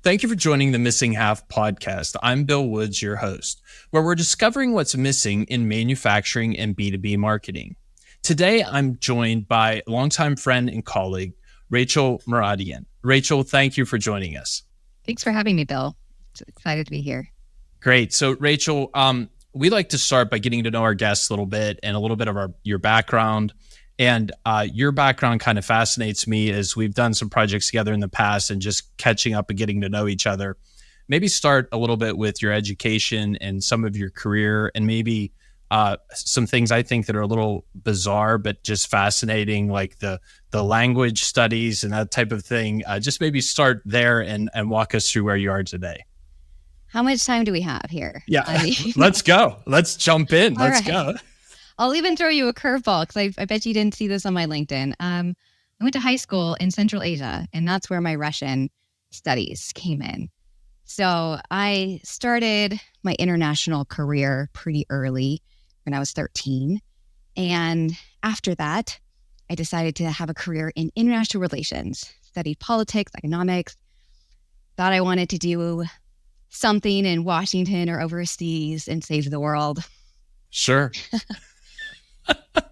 Thank you for joining the Missing Half podcast. I'm Bill Woods, your host, where we're discovering what's missing in manufacturing and B2B marketing. Today, I'm joined by longtime friend and colleague, Rachel Muradyan. Rachel, thank you for joining us. Thanks for having me, Bill. Excited to be here. Great. So, Rachel, we like to start by getting to know our guests a little bit and a little bit of your background. And your background kind of fascinates me as we've done some projects together in the past and just catching up and getting to know each other. Maybe start a little bit with your education and some of your career and maybe some things I think that are a little bizarre, but just fascinating, like the language studies and that type of thing. Just maybe start there and walk us through where you are today. How much time do we have here? Yeah, let's go. Let's jump in. Let's go. I'll even throw you a curveball because I bet you didn't see this on my LinkedIn. I went to high school in Central Asia, and that's where my Russian studies came in. So I started my international career pretty early when I was 13. And after that, I decided to have a career in international relations, studied politics, economics, thought I wanted to do something in Washington or overseas and save the world. Sure.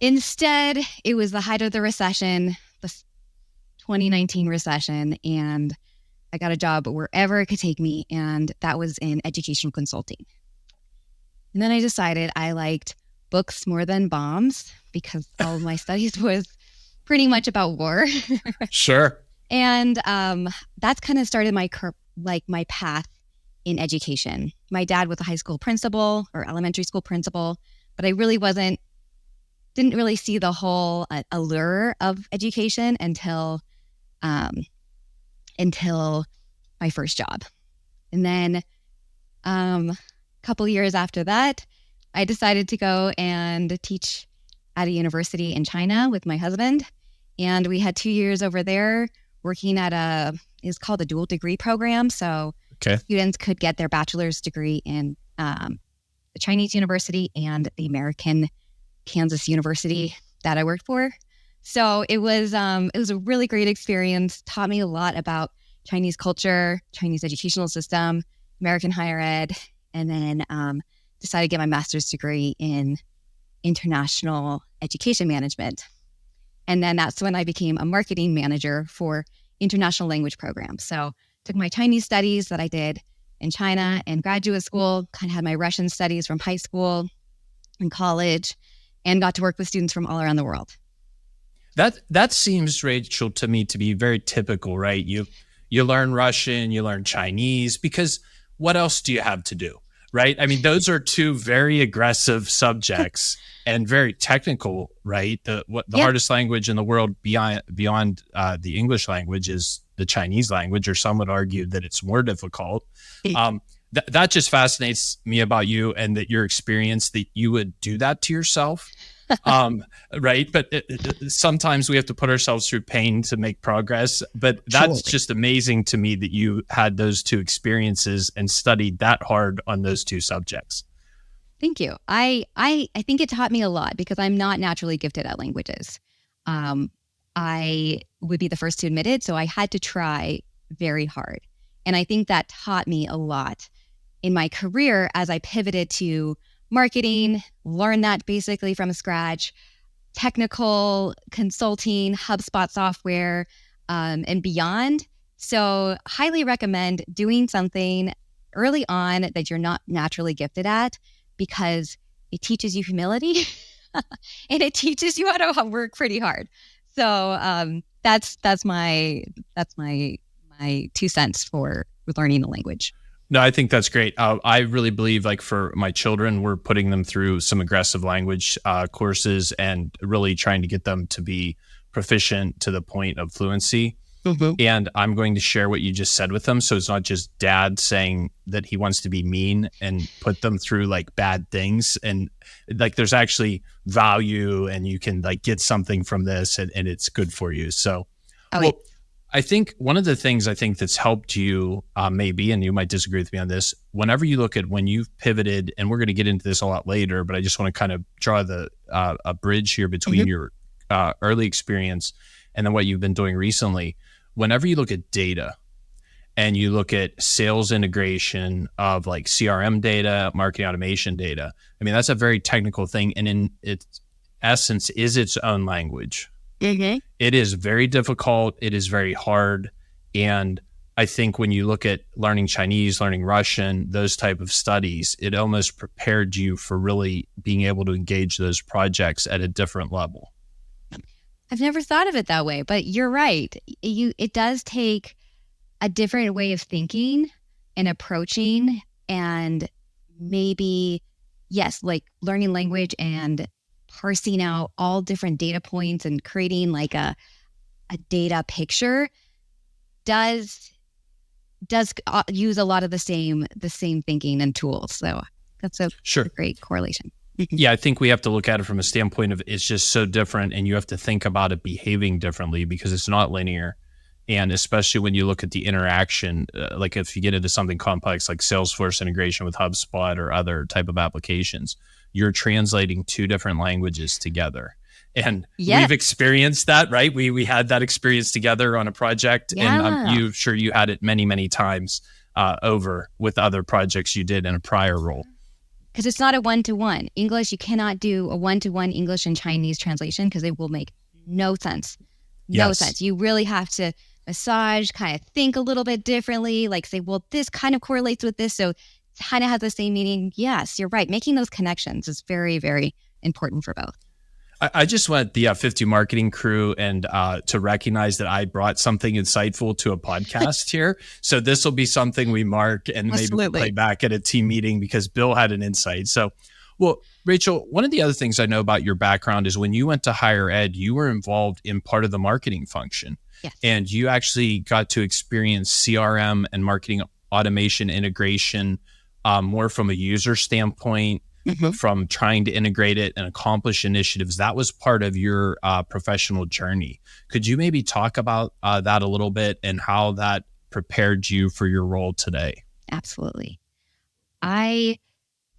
Instead, it was the height of the recession, the 2019 recession, and I got a job wherever it could take me, and that was in educational consulting. And then I decided I liked books more than bombs because all of my studies was pretty much about war. Sure. And that's kind of started my path in education. My dad was a high school principal or elementary school principal, but I really didn't really see the whole allure of education until my first job. And then a couple years after that, I decided to go and teach at a university in China with my husband. And we had 2 years over there working at it's called a dual degree program. So students could get their bachelor's degree in the Chinese university and the American Kansas University that I worked for. So it was a really great experience, taught me a lot about Chinese culture, Chinese educational system, American higher ed, and then decided to get my master's degree in international education management. And then that's when I became a marketing manager for international language programs. So took my Chinese studies that I did in China and graduate school, kind of had my Russian studies from high school and college, and got to work with students from all around the world. That seems, Rachel, to me to be very typical, right? You learn Russian, you learn Chinese, because what else do you have to do, right? I mean, those are two very aggressive subjects and very technical, right? The hardest language in the world beyond the English language is the Chinese language, or some would argue that it's more difficult. That just fascinates me about you and that your experience that you would do that to yourself, right? But sometimes we have to put ourselves through pain to make progress. But that's just amazing to me that you had those two experiences and studied that hard on those two subjects. Thank you. I think it taught me a lot because I'm not naturally gifted at languages. I would be the first to admit it. So I had to try very hard. And I think that taught me a lot in my career as I pivoted to marketing, learned that basically from scratch, technical consulting, HubSpot software, and beyond. So highly recommend doing something early on that you're not naturally gifted at because it teaches you humility and it teaches you how to work pretty hard. So that's my 2 cents for learning a language. No, I think that's great. I really believe, like for my children, we're putting them through some aggressive language courses and really trying to get them to be proficient to the point of fluency. Mm-hmm. And I'm going to share what you just said with them. So it's not just dad saying that he wants to be mean and put them through like bad things. And like there's actually value and you can like get something from this and it's good for you. So I think one of the things I think that's helped you maybe, and you might disagree with me on this, whenever you look at when you've pivoted, and we're going to get into this a lot later, but I just want to kind of draw a bridge here between your early experience and then what you've been doing recently. Whenever you look at data and you look at sales integration of like CRM data, marketing automation data, I mean, that's a very technical thing. And in its essence is its own language. Mm-hmm. It is very difficult. It is very hard. And I think when you look at learning Chinese, learning Russian, those type of studies, it almost prepared you for really being able to engage those projects at a different level. I've never thought of it that way, but you're right. It does take a different way of thinking and approaching, and maybe, yes, like learning language and parsing out all different data points and creating like a data picture does use a lot of the same thinking and tools. So that's a great correlation. Yeah, I think we have to look at it from a standpoint of it's just so different, and you have to think about it behaving differently because it's not linear. And especially when you look at the interaction, like if you get into something complex like Salesforce integration with HubSpot or other type of applications, you're translating two different languages together. And we've experienced that, right? We had that experience together on a project, and I'm sure you had it many, many times over with other projects you did in a prior role. Because it's not a one-to-one. English, you cannot do a one-to-one English and Chinese translation because it will make no sense. No sense. You really have to massage, kind of think a little bit differently, like say, well, this kind of correlates with this, so it kind of has the same meaning. Yes, you're right. Making those connections is very, very important for both. I just want the 50 marketing crew and to recognize that I brought something insightful to a podcast here. So this will be something we mark and maybe we'll play back at a team meeting because Bill had an insight. So, well, Rachel, one of the other things I know about your background is when you went to higher ed, you were involved in part of the marketing function. Yes. And you actually got to experience CRM and marketing automation integration more from a user standpoint. Mm-hmm. From trying to integrate it and accomplish initiatives. That was part of your professional journey. Could you maybe talk about that a little bit and how that prepared you for your role today? Absolutely. I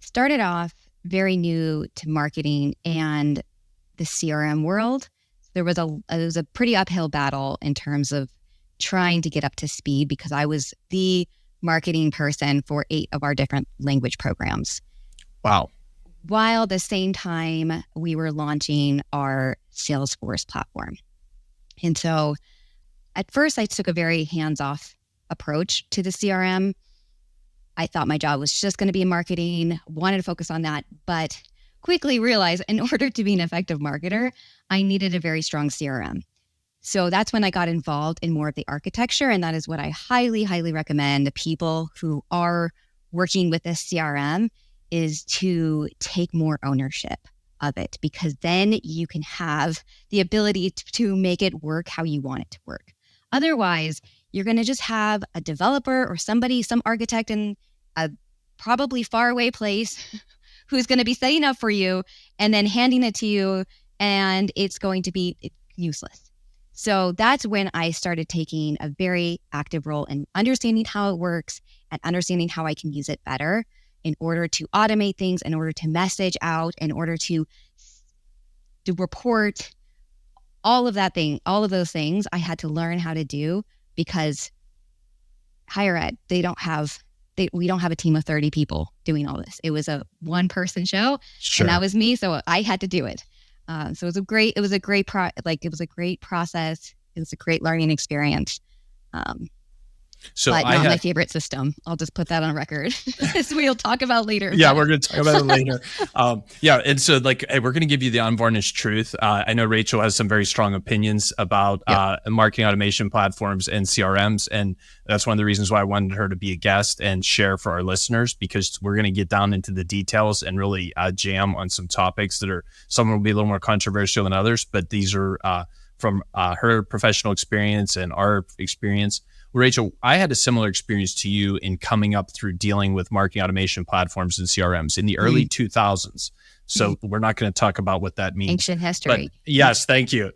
started off very new to marketing and the CRM world. It was a pretty uphill battle in terms of trying to get up to speed because I was the marketing person for 8 of our different language programs. Wow. While at the same time, we were launching our Salesforce platform. And so at first, I took a very hands-off approach to the CRM. I thought my job was just going to be in marketing, wanted to focus on that, but quickly realized in order to be an effective marketer, I needed a very strong CRM. So that's when I got involved in more of the architecture. And that is what I highly, highly recommend people who are working with a CRM is to take more ownership of it, because then you can have the ability to make it work how you want it to work. Otherwise, you're going to just have a developer or somebody, some architect in a probably faraway place who's going to be setting up for you and then handing it to you, and it's going to be useless. So that's when I started taking a very active role in understanding how it works and understanding how I can use it better in order to automate things, in order to message out, in order to report, all of those things I had to learn how to do because higher ed, we don't have a team of 30 people doing all this. It was a one-person show, and that was me, so I had to do it. So it was a great process. It was a great learning experience. But not my favorite system. I'll just put that on record. As we'll talk about later. Yeah, we're going to talk about it later. And so we're going to give you the unvarnished truth. I know Rachel has some very strong opinions about marketing automation platforms and CRMs, and that's one of the reasons why I wanted her to be a guest and share for our listeners, because we're going to get down into the details and really jam on some topics that some will be a little more controversial than others, but these are from her professional experience and our experience. Rachel, I had a similar experience to you in coming up through dealing with marketing automation platforms and CRMs in the early 2000s. So we're not going to talk about what that means. Ancient history. But yes, thank you.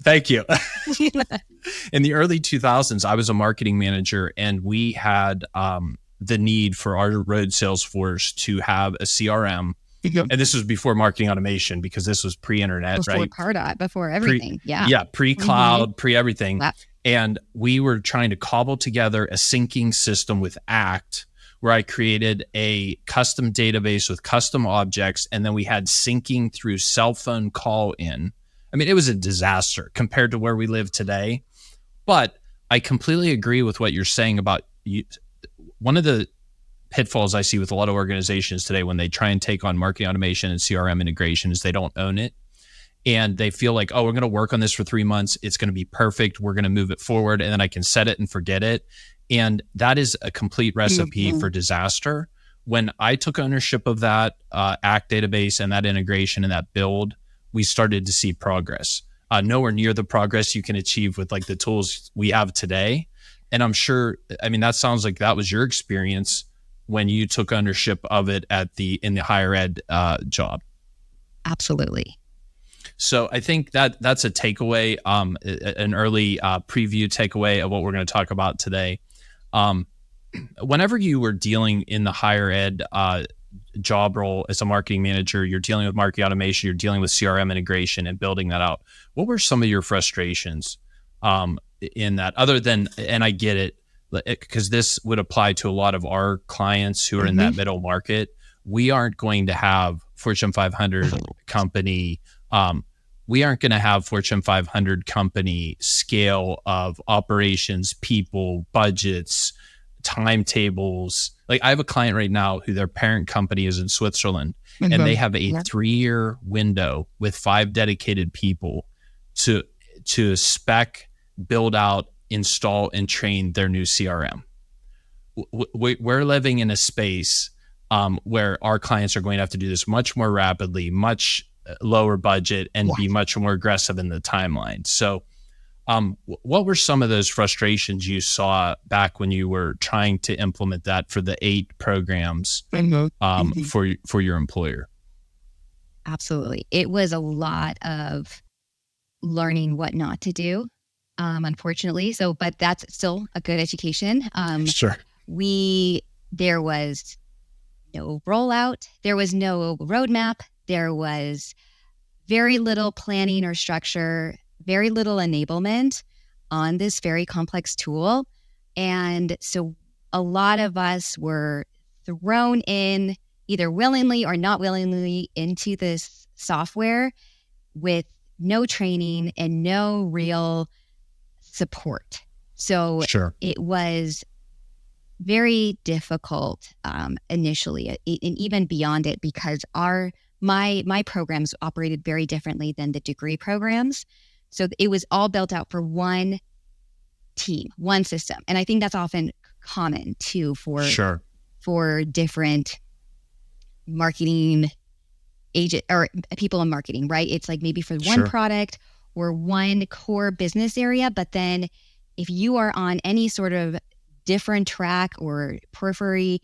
In the early 2000s, I was a marketing manager, and we had the need for our road sales force to have a CRM. And this was before marketing automation, because this was pre-internet, before right? Pardot, before everything. Pre-cloud, pre-everything. And we were trying to cobble together a syncing system with Act, where I created a custom database with custom objects. And then we had syncing through cell phone call in. I mean, it was a disaster compared to where we live today. But I completely agree with what you're saying about you. One of the pitfalls I see with a lot of organizations today when they try and take on marketing automation and CRM integration is they don't own it. And they feel like, oh, we're going to work on this for 3 months. It's going to be perfect. We're going to move it forward, and then I can set it and forget it. And that is a complete recipe for disaster. When I took ownership of that Act database and that integration and that build, we started to see progress. Nowhere near the progress you can achieve with like the tools we have today. And I'm sure, I mean, that sounds like that was your experience when you took ownership of it in the higher ed job. Absolutely. So I think that's a takeaway, an early preview takeaway of what we're going to talk about today. Whenever you were dealing in the higher ed job role as a marketing manager, you're dealing with marketing automation, you're dealing with CRM integration and building that out. What were some of your frustrations in that, other than, and I get it, because this would apply to a lot of our clients who are in that middle market. We aren't going to have Fortune 500 company. We aren't going to have Fortune 500 company scale of operations, people, budgets, timetables. Like I have a client right now who their parent company is in Switzerland, and they have a 3-year window with 5 dedicated people to spec, build out, install, and train their new CRM. We're living in a space where our clients are going to have to do this much more rapidly, much lower budget, and be much more aggressive in the timeline. So what were some of those frustrations you saw back when you were trying to implement that for the 8 programs for your employer? Absolutely. It was a lot of learning what not to do, unfortunately. So, but that's still a good education. Sure. There was no rollout. There was no roadmap. There was very little planning or structure, very little enablement on this very complex tool. And so a lot of us were thrown in, either willingly or not willingly, into this software with no training and no real support. So it was very difficult initially, and even beyond it, because my programs operated very differently than the degree programs. So it was all built out for one team, one system. And I think that's often common too for different marketing agent or people in marketing, right? It's like maybe for one product or one core business area, but then if you are on any sort of different track or periphery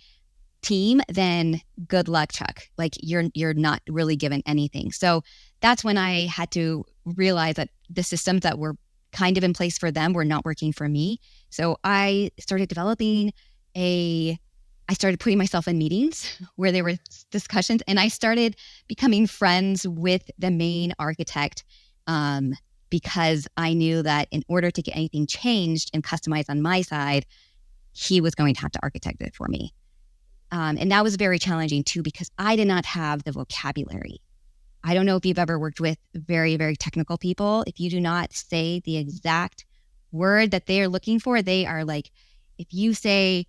team, then good luck, Chuck. Like you're not really given anything. So that's when I had to realize that the systems that were kind of in place for them were not working for me. So I started I started putting myself in meetings where there were discussions, and I started becoming friends with the main architect because I knew that in order to get anything changed and customized on my side, he was going to have to architect it for me. And that was very challenging too, because I did not have the vocabulary. I don't know if you've ever worked with very, very technical people. If you do not say the exact word that they are looking for, they are like, if you say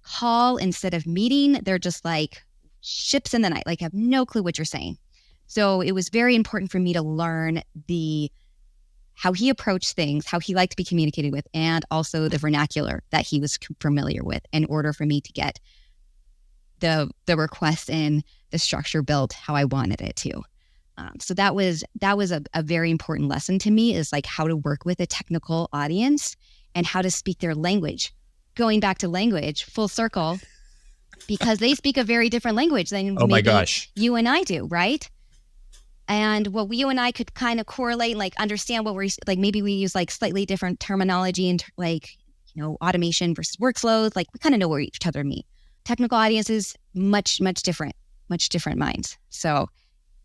call instead of meeting, they're just like ships in the night, like have no clue what you're saying. So it was very important for me to learn how he approached things, how he liked to be communicated with, and also the vernacular that he was familiar with in order for me to get the request and the structure built how I wanted it to. So that was a very important lesson to me, is like how to work with a technical audience and how to speak their language. Going back to language, full circle, because they speak a very different language than you and I do, right? And what you and I could kind of correlate, like understand what we're like. Maybe we use like slightly different terminology and like, automation versus workflows. Like we kind of know what each other mean. Technical audiences, much different minds. So,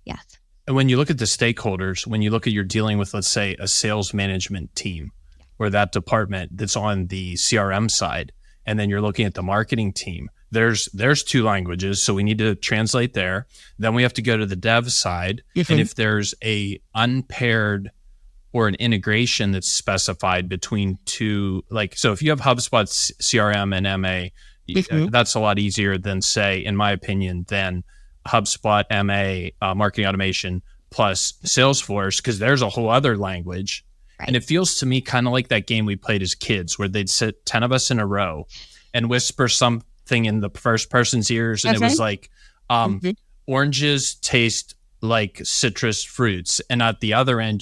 yes. And when you look at the stakeholders, when you look at you're dealing with, let's say, a sales management team, or that department that's on the CRM side, and then you're looking at the marketing team. There's two languages, so we need to translate there. Then we have to go to the dev side, and if there's a unpaired or an integration that's specified between two, like, so if you have HubSpot CRM and MA, that's a lot easier than, say, in my opinion, than HubSpot MA marketing automation plus Salesforce, because there's a whole other language. Right. And it feels to me kind of like that game we played as kids where they'd sit 10 of us in a row and whisper something in the first person's ears. And it was like, oranges taste like citrus fruits. And at the other end,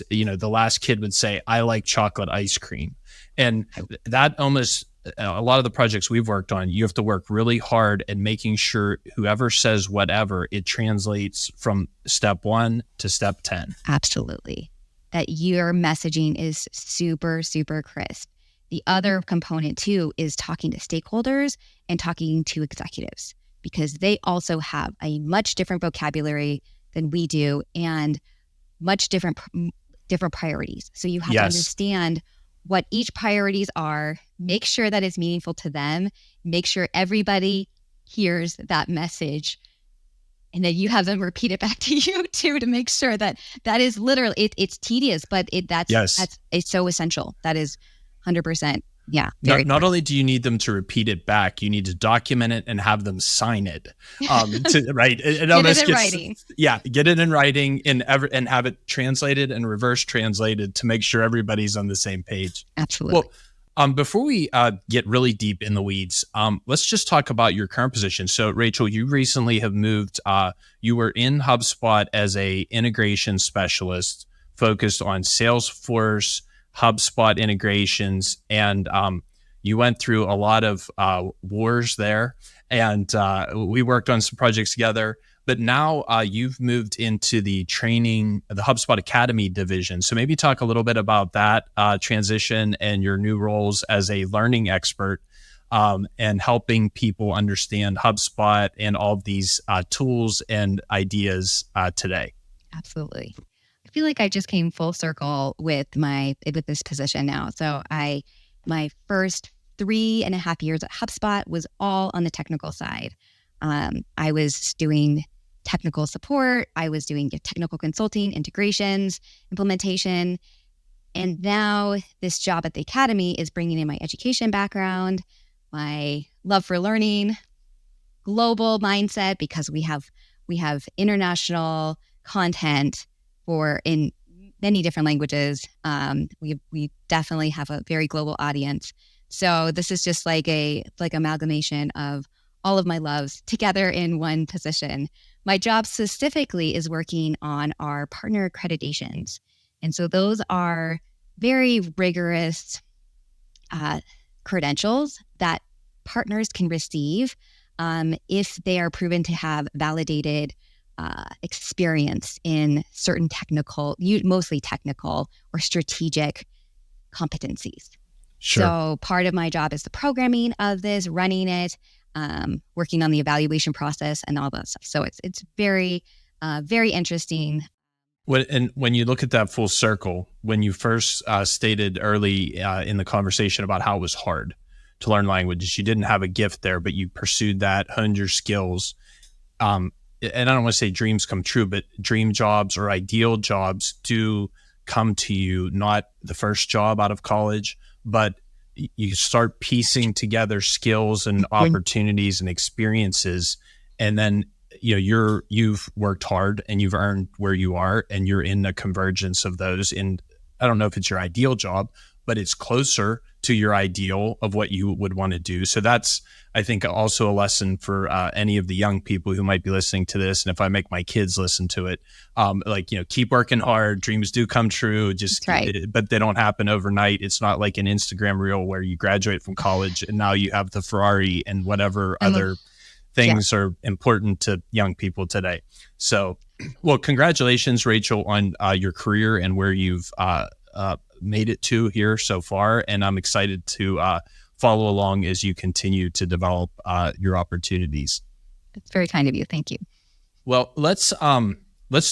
the last kid would say, I like chocolate ice cream. And that almost, a lot of the projects we've worked on, you have to work really hard at making sure whoever says whatever, it translates from step 1 to step 10. Absolutely. That your messaging is super, super crisp. The other component too is talking to stakeholders and talking to executives, because they also have a much different vocabulary than we do and much different priorities. So you have to understand what each priorities are, make sure that it's meaningful to them, make sure everybody hears that message, and then you have them repeat it back to you too, to make sure that is literally, it's tedious, but it's so essential. That is 100%. Yeah. Not only do you need them to repeat it back, you need to document it and have them sign it. Right. It almost get it in writing. Yeah. Get it in writing and have it translated and reverse translated to make sure everybody's on the same page. Absolutely. Well, before we get really deep in the weeds, let's just talk about your current position. So, Rachel, you recently have moved. You were in HubSpot as a integration specialist focused on Salesforce, HubSpot integrations, and you went through a lot of wars there, and we worked on some projects together. But now you've moved into the HubSpot Academy division. So maybe talk a little bit about that transition and your new roles as a learning expert and helping people understand HubSpot and all of these tools and ideas today. Absolutely. I feel like I just came full circle with this position now. So my first 3.5 years at HubSpot was all on the technical side. I was doing technical support. I was doing technical consulting, integrations, implementation. And now this job at the Academy is bringing in my education background, my love for learning, global mindset, because we have international content in many different languages. We definitely have a very global audience. So this is just like amalgamation of all of my loves together in one position. My job specifically is working on our partner accreditations. And so those are very rigorous credentials that partners can receive if they are proven to have validated experience in certain mostly technical or strategic competencies. Sure. So part of my job is the programming of this, running it, working on the evaluation process and all that stuff. So it's very, very interesting. When you look at that full circle, when you first stated early in the conversation about how it was hard to learn languages, you didn't have a gift there, but you pursued that, honed your skills. And I don't want to say dreams come true, but dream jobs or ideal jobs do come to you, not the first job out of college, but you start piecing together skills and opportunities and experiences. And then, you've worked hard and you've earned where you are, and you're in the convergence of those. And I don't know if it's your ideal job, but it's closer to your ideal of what you would want to do. So that's, I think, also a lesson for any of the young people who might be listening to this. And if I make my kids listen to it, keep working hard. Dreams do come true, but they don't happen overnight. It's not like an Instagram reel where you graduate from college and now you have the Ferrari and whatever other things are important to young people today. So, well, congratulations, Rachel, on your career and where you've made it to here so far. And I'm excited to follow along as you continue to develop your opportunities. That's very kind of you. Thank you. Well, let's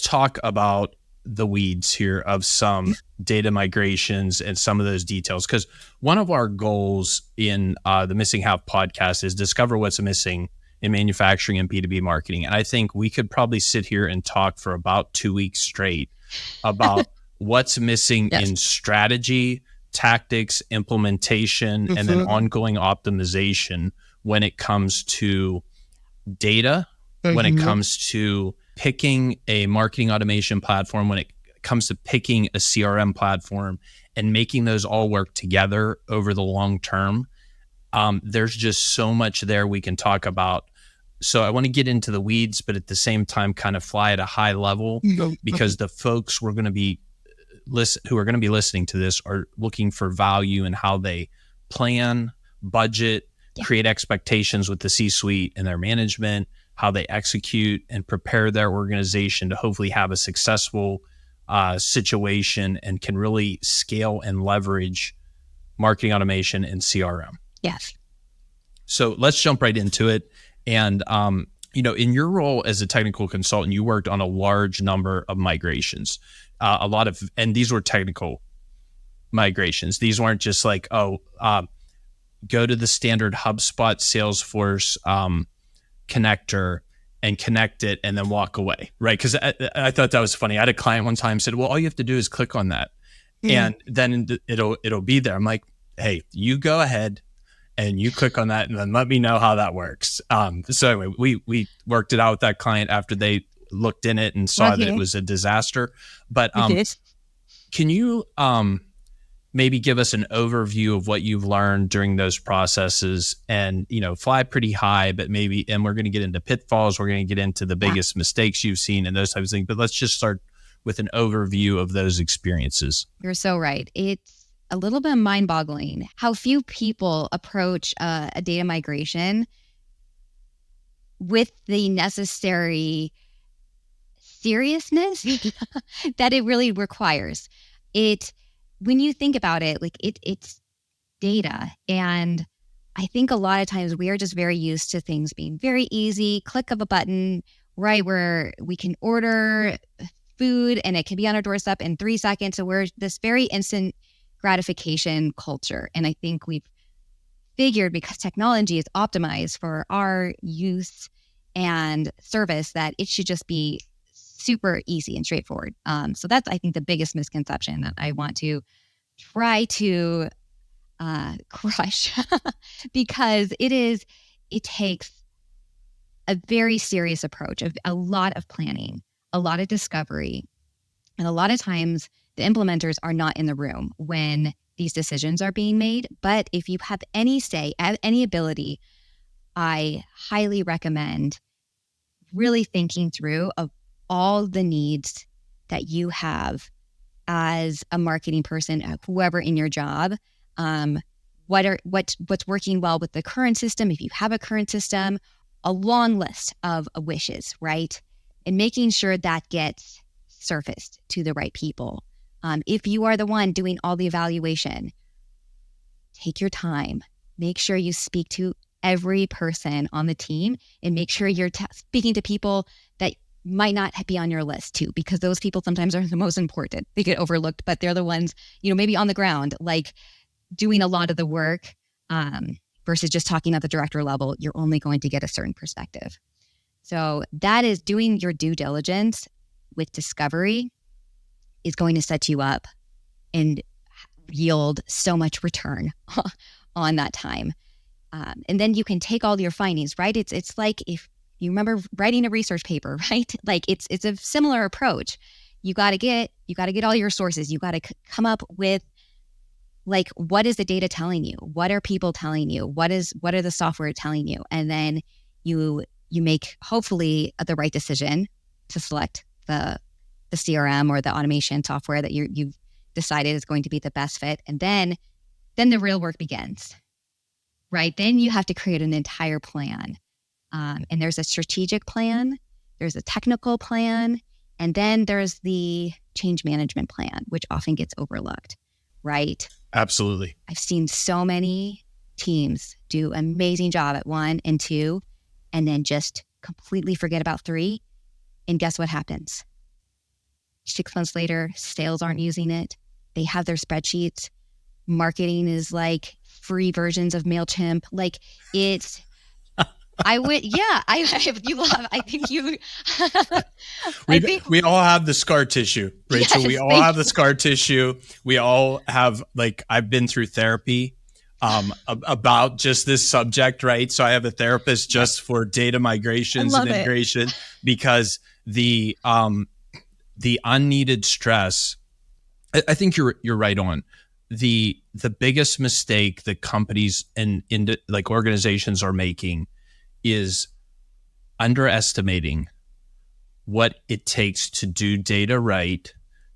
talk about the weeds here of some data migrations and some of those details, because one of our goals in the Missing Half podcast is discover what's missing in manufacturing and B2B marketing. And I think we could probably sit here and talk for about 2 weeks straight about what's missing in strategy, tactics, implementation, and then ongoing optimization when it comes to data, when it comes to picking a marketing automation platform, when it comes to picking a CRM platform and making those all work together over the long term. There's just so much there we can talk about. So I want to get into the weeds, but at the same time, kind of fly at a high level, because the folks who are going to be listening to this are looking for value in how they plan, budget, create expectations with the C-suite and their management, how they execute and prepare their organization to hopefully have a successful situation and can really scale and leverage marketing automation and CRM. Yes. So let's jump right into it. And, in your role as a technical consultant, you worked on a large number of migrations, and these were technical migrations. These weren't just like, go to the standard HubSpot Salesforce connector and connect it and then walk away, right? Because I thought that was funny. I had a client one time said, well, all you have to do is click on that and then it'll be there. I'm like, hey, you go ahead and you click on that and then let me know how that works. So anyway, we worked it out with that client after they looked in it and saw that it was a disaster. But can you maybe give us an overview of what you've learned during those processes, and fly pretty high, but and we're going to get into pitfalls. We're going to get into the biggest mistakes you've seen and those types of things. But let's just start with an overview of those experiences. You're so right. It's a little bit mind-boggling how few people approach a data migration with the necessary seriousness that it really requires. When you think about it, like it's data. And I think a lot of times we are just very used to things being very easy, click of a button, right, where we can order food and it can be on our doorstep in 3 seconds. So we're this very instant gratification culture. And I think we've figured, because technology is optimized for our use and service, that it should just be super easy and straightforward. So that's, I think, the biggest misconception that I want to try to crush because it takes a very serious approach of a lot of planning, a lot of discovery, and a lot of times the implementers are not in the room when these decisions are being made. But if you have any say, any ability, I highly recommend really thinking through of all the needs that you have as a marketing person, whoever in your job, what's working well with the current system, if you have a current system, a long list of wishes, right? And making sure that gets surfaced to the right people. If you are the one doing all the evaluation, take your time. Make sure you speak to every person on the team and make sure you're speaking to people that might not be on your list too, because those people sometimes are the most important. They get overlooked, but they're the ones, maybe on the ground, like doing a lot of the work versus just talking at the director level. You're only going to get a certain perspective. So that is doing your due diligence with discovery is going to set you up and yield so much return on that time. And then you can take all your findings, right? It's like if you remember writing a research paper, right? Like it's a similar approach. You got to get all your sources. You got to come up with, like, what is the data telling you? What are people telling you? What are the software telling you? And then you make hopefully the right decision to select the CRM or the automation software that you've decided is going to be the best fit. And then the real work begins, right? Then you have to create an entire plan. And there's a strategic plan, there's a technical plan, and then there's the change management plan, which often gets overlooked, right? Absolutely. I've seen so many teams do an amazing job at 1 and 2, and then just completely forget about 3. And guess what happens? 6 months later, sales aren't using it. They have their spreadsheets. Marketing is like free versions of MailChimp. Like it's, I would, yeah, I think you, We all have the scar tissue, Rachel. Yes, we all have the scar tissue. We all have, like, I've been through therapy about just this subject, right? So I have a therapist just for data migrations and integration because the unneeded stress. I think you're right on. The biggest mistake that companies and like organizations are making is underestimating what it takes to do data right,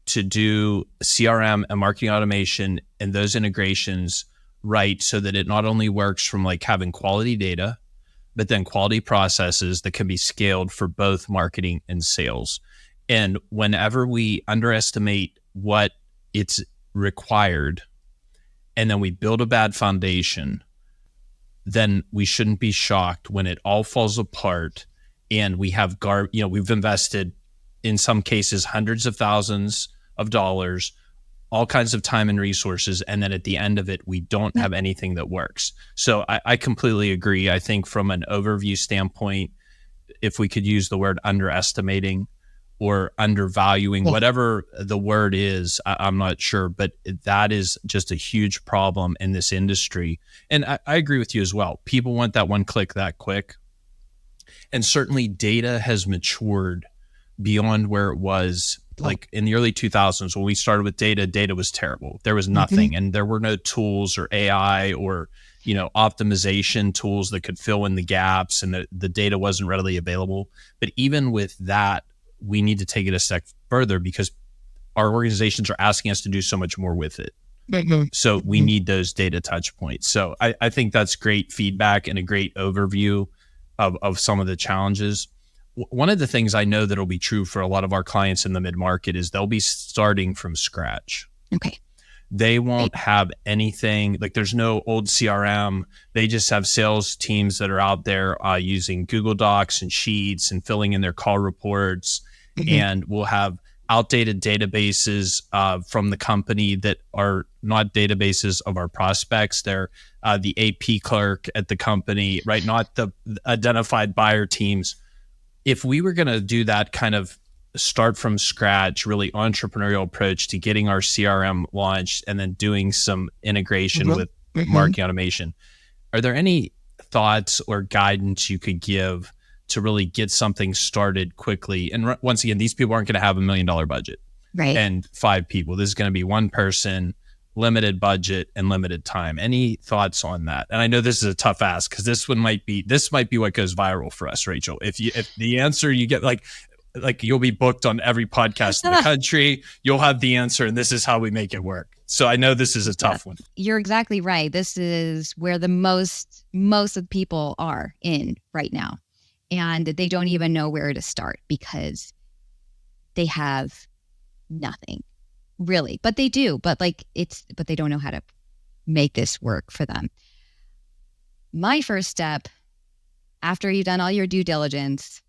to do CRM and marketing automation and those integrations right, so that it not only works from like having quality data, but then quality processes that can be scaled for both marketing and sales. And whenever we underestimate what it's required, and then we build a bad foundation, then we shouldn't be shocked when it all falls apart and we have we've invested in some cases hundreds of thousands of dollars, all kinds of time and resources, and then at the end of it, we don't have anything that works. So I completely agree. I think from an overview standpoint, if we could use the word underestimating or undervaluing, whatever the word is, I'm not sure, but that is just a huge problem in this industry. And I agree with you as well. People want that one click that quick. And certainly data has matured beyond where it was like in the early 2000s. When we started with data was terrible. There was nothing, and there were no tools or AI or optimization tools that could fill in the gaps, and the data wasn't readily available. But even with that, we need to take it a step further because our organizations are asking us to do so much more with it. So we need those data touch points. So I think that's great feedback and a great overview of some of the challenges. One of the things I know that'll be true for a lot of our clients in the mid-market is they'll be starting from scratch. Okay. They won't have anything, like there's no old CRM. They just have sales teams that are out there using Google Docs and Sheets and filling in their call reports. And we'll have outdated databases from the company that are not databases of our prospects. They're the AP clerk at the company, right? Not the identified buyer teams. If we were going to do that kind of start from scratch, really entrepreneurial approach to getting our CRM launched and then doing some integration with marketing automation, are there any thoughts or guidance you could give to really get something started quickly? And once again, these people aren't going to have $1 million budget, right? And 5 people. This is going to be one person, limited budget and limited time. Any thoughts on that? And I know this is a tough ask because this might be what goes viral for us, Rachel. If the answer you get, like you'll be booked on every podcast in the country, you'll have the answer, and this is how we make it work. So I know this is a tough one. You're exactly right. This is where the most of people are in right now. And they don't even know where to start because they have nothing really, but they do, but they don't know how to make this work for them. My first step after you've done all your due diligence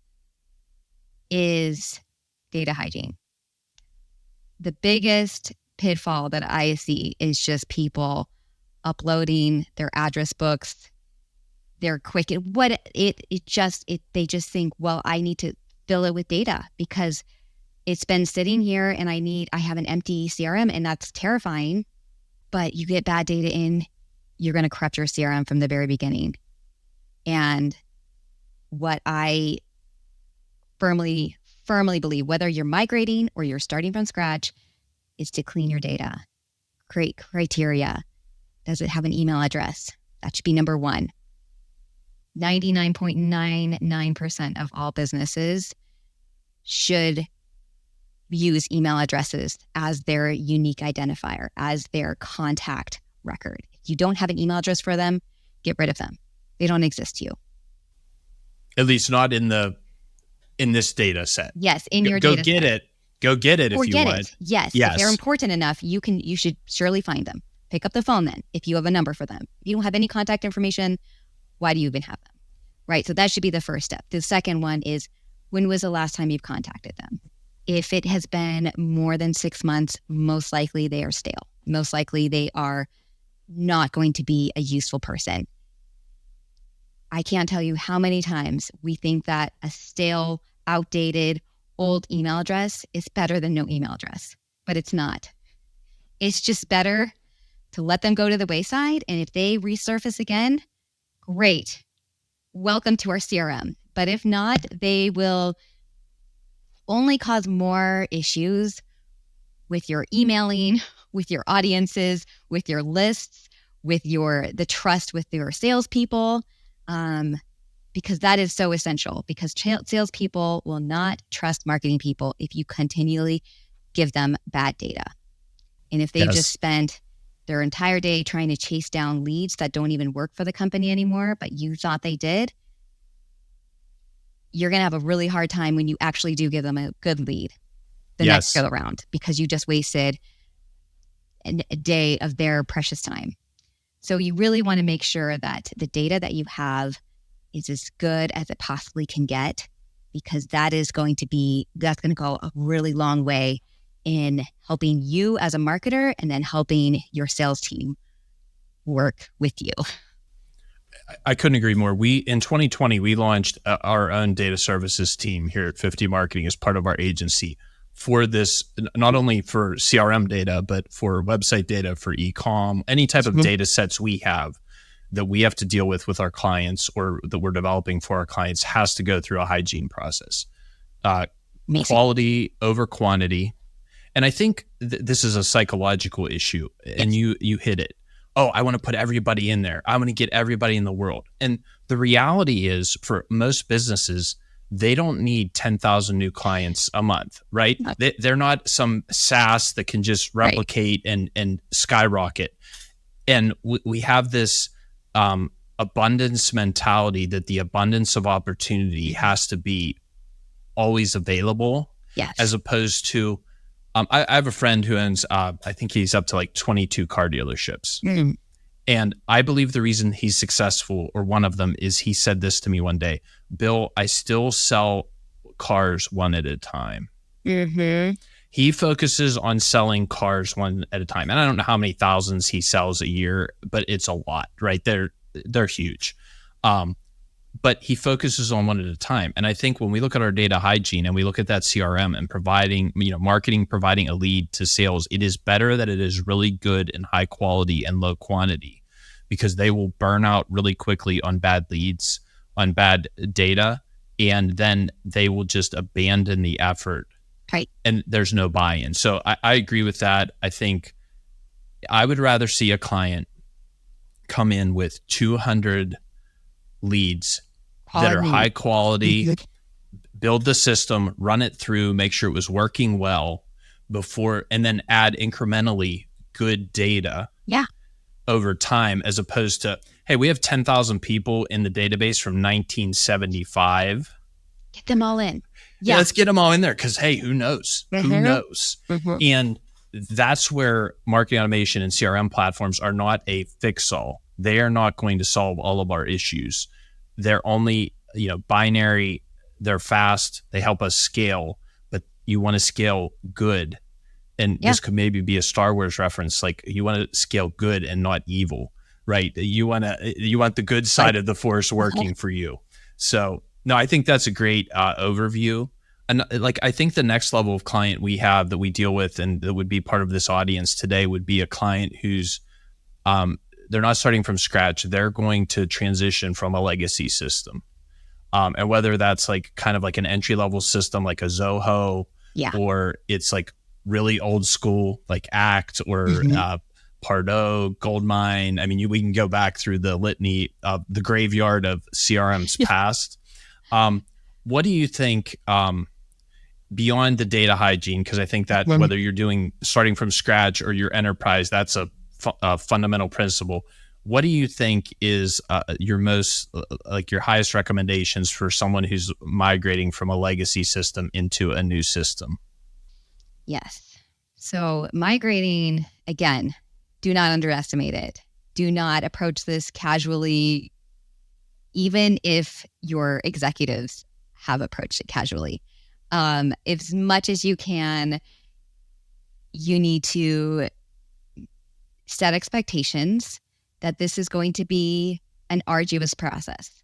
is data hygiene. The biggest pitfall that I see is just people uploading their address books. They're quick. They just think, well, I need to fill it with data because it's been sitting here and I have an empty CRM, and that's terrifying. But you get bad data in, you're going to corrupt your CRM from the very beginning. And what I firmly believe, whether you're migrating or you're starting from scratch, is to clean your data. Create criteria. Does it have an email address? That should be number one. 99.99% of all businesses should use email addresses as their unique identifier, as their contact record. If you don't have an email address for them, get rid of them. They don't exist to you. At least not in this data set. Yes, in your data set. Go get it or if you get want. It. Yes. If they're important enough, you should surely find them. Pick up the phone then if you have a number for them. If you don't have any contact information, why do you even have them? Right. So that should be the first step. The second one is, when was the last time you've contacted them? If it has been more than 6 months, most likely they are stale. Most likely they are not going to be a useful person. I can't tell you how many times we think that a stale, outdated, old email address is better than no email address, but it's not. It's just better to let them go to the wayside. And if they resurface again, great. Welcome to our CRM. But if not, they will only cause more issues with your emailing, with your audiences, with your lists, with the trust with your salespeople, because that is so essential. Because salespeople will not trust marketing people if you continually give them bad data. And if they just spend their entire day trying to chase down leads that don't even work for the company anymore, but you thought they did, you're going to have a really hard time when you actually do give them a good lead the next go around, because you just wasted a day of their precious time. So you really want to make sure that the data that you have is as good as it possibly can get, because that's going to go a really long way in helping you as a marketer and then helping your sales team work with you. I couldn't agree more. In 2020, we launched our own data services team here at 50 Marketing as part of our agency for this, not only for CRM data, but for website data, for e-com, any type of data sets we have that we have to deal with our clients or that we're developing for our clients has to go through a hygiene process. Quality over quantity. And I think this is a psychological issue, and you hit it. Oh, I want to put everybody in there. I want to get everybody in the world. And the reality is, for most businesses, they don't need 10,000 new clients a month, right? They're not some SaaS that can just replicate and skyrocket. And we have this abundance mentality that the abundance of opportunity has to be always available, as opposed to I have a friend who owns, I think he's up to like 22 car dealerships. And I believe the reason he's successful, or one of them, is he said this to me one day: Bill, I still sell cars one at a time. He focuses on selling cars one at a time. And I don't know how many thousands he sells a year, but it's a lot, right? They're huge. But he focuses on one at a time. And I think when we look at our data hygiene and we look at that CRM and providing, marketing, providing a lead to sales, it is better that it is really good and high quality and low quantity, because they will burn out really quickly on bad leads, on bad data, and then they will just abandon the effort. Right. And there's no buy-in. So I agree with that. I think I would rather see a client come in with 200 leads that are high quality, build the system, run it through, make sure it was working well before, and then add incrementally good data over time, as opposed to, hey, we have 10,000 people in the database from 1975. Get them all in. Yeah, let's get them all in there, because, hey, who knows? Who knows? And that's where marketing automation and CRM platforms are not a fix-all. They are not going to solve all of our issues. They're only, binary. They're fast. They help us scale, but you want to scale good. And this could maybe be a Star Wars reference. Like, you want to scale good and not evil, right? You want the good side of the force working for you. So no, I think that's a great overview. And I think the next level of client we have that we deal with, and that would be part of this audience today, would be a client who's, they're not starting from scratch. They're going to transition from a legacy system. And whether that's kind of like an entry-level system like a Zoho, or it's like really old school like Act or Pardot, Goldmine. I mean, we can go back through the litany of the graveyard of CRM's past. What do you think beyond the data hygiene? Because I think that whether you're starting from scratch or your enterprise, that's a fundamental principle. What do you think is your most, your highest recommendations for someone who's migrating from a legacy system into a new system? Yes. So migrating, again, do not underestimate it. Do not approach this casually, even if your executives have approached it casually. As much as you can, you need to set expectations that this is going to be an arduous process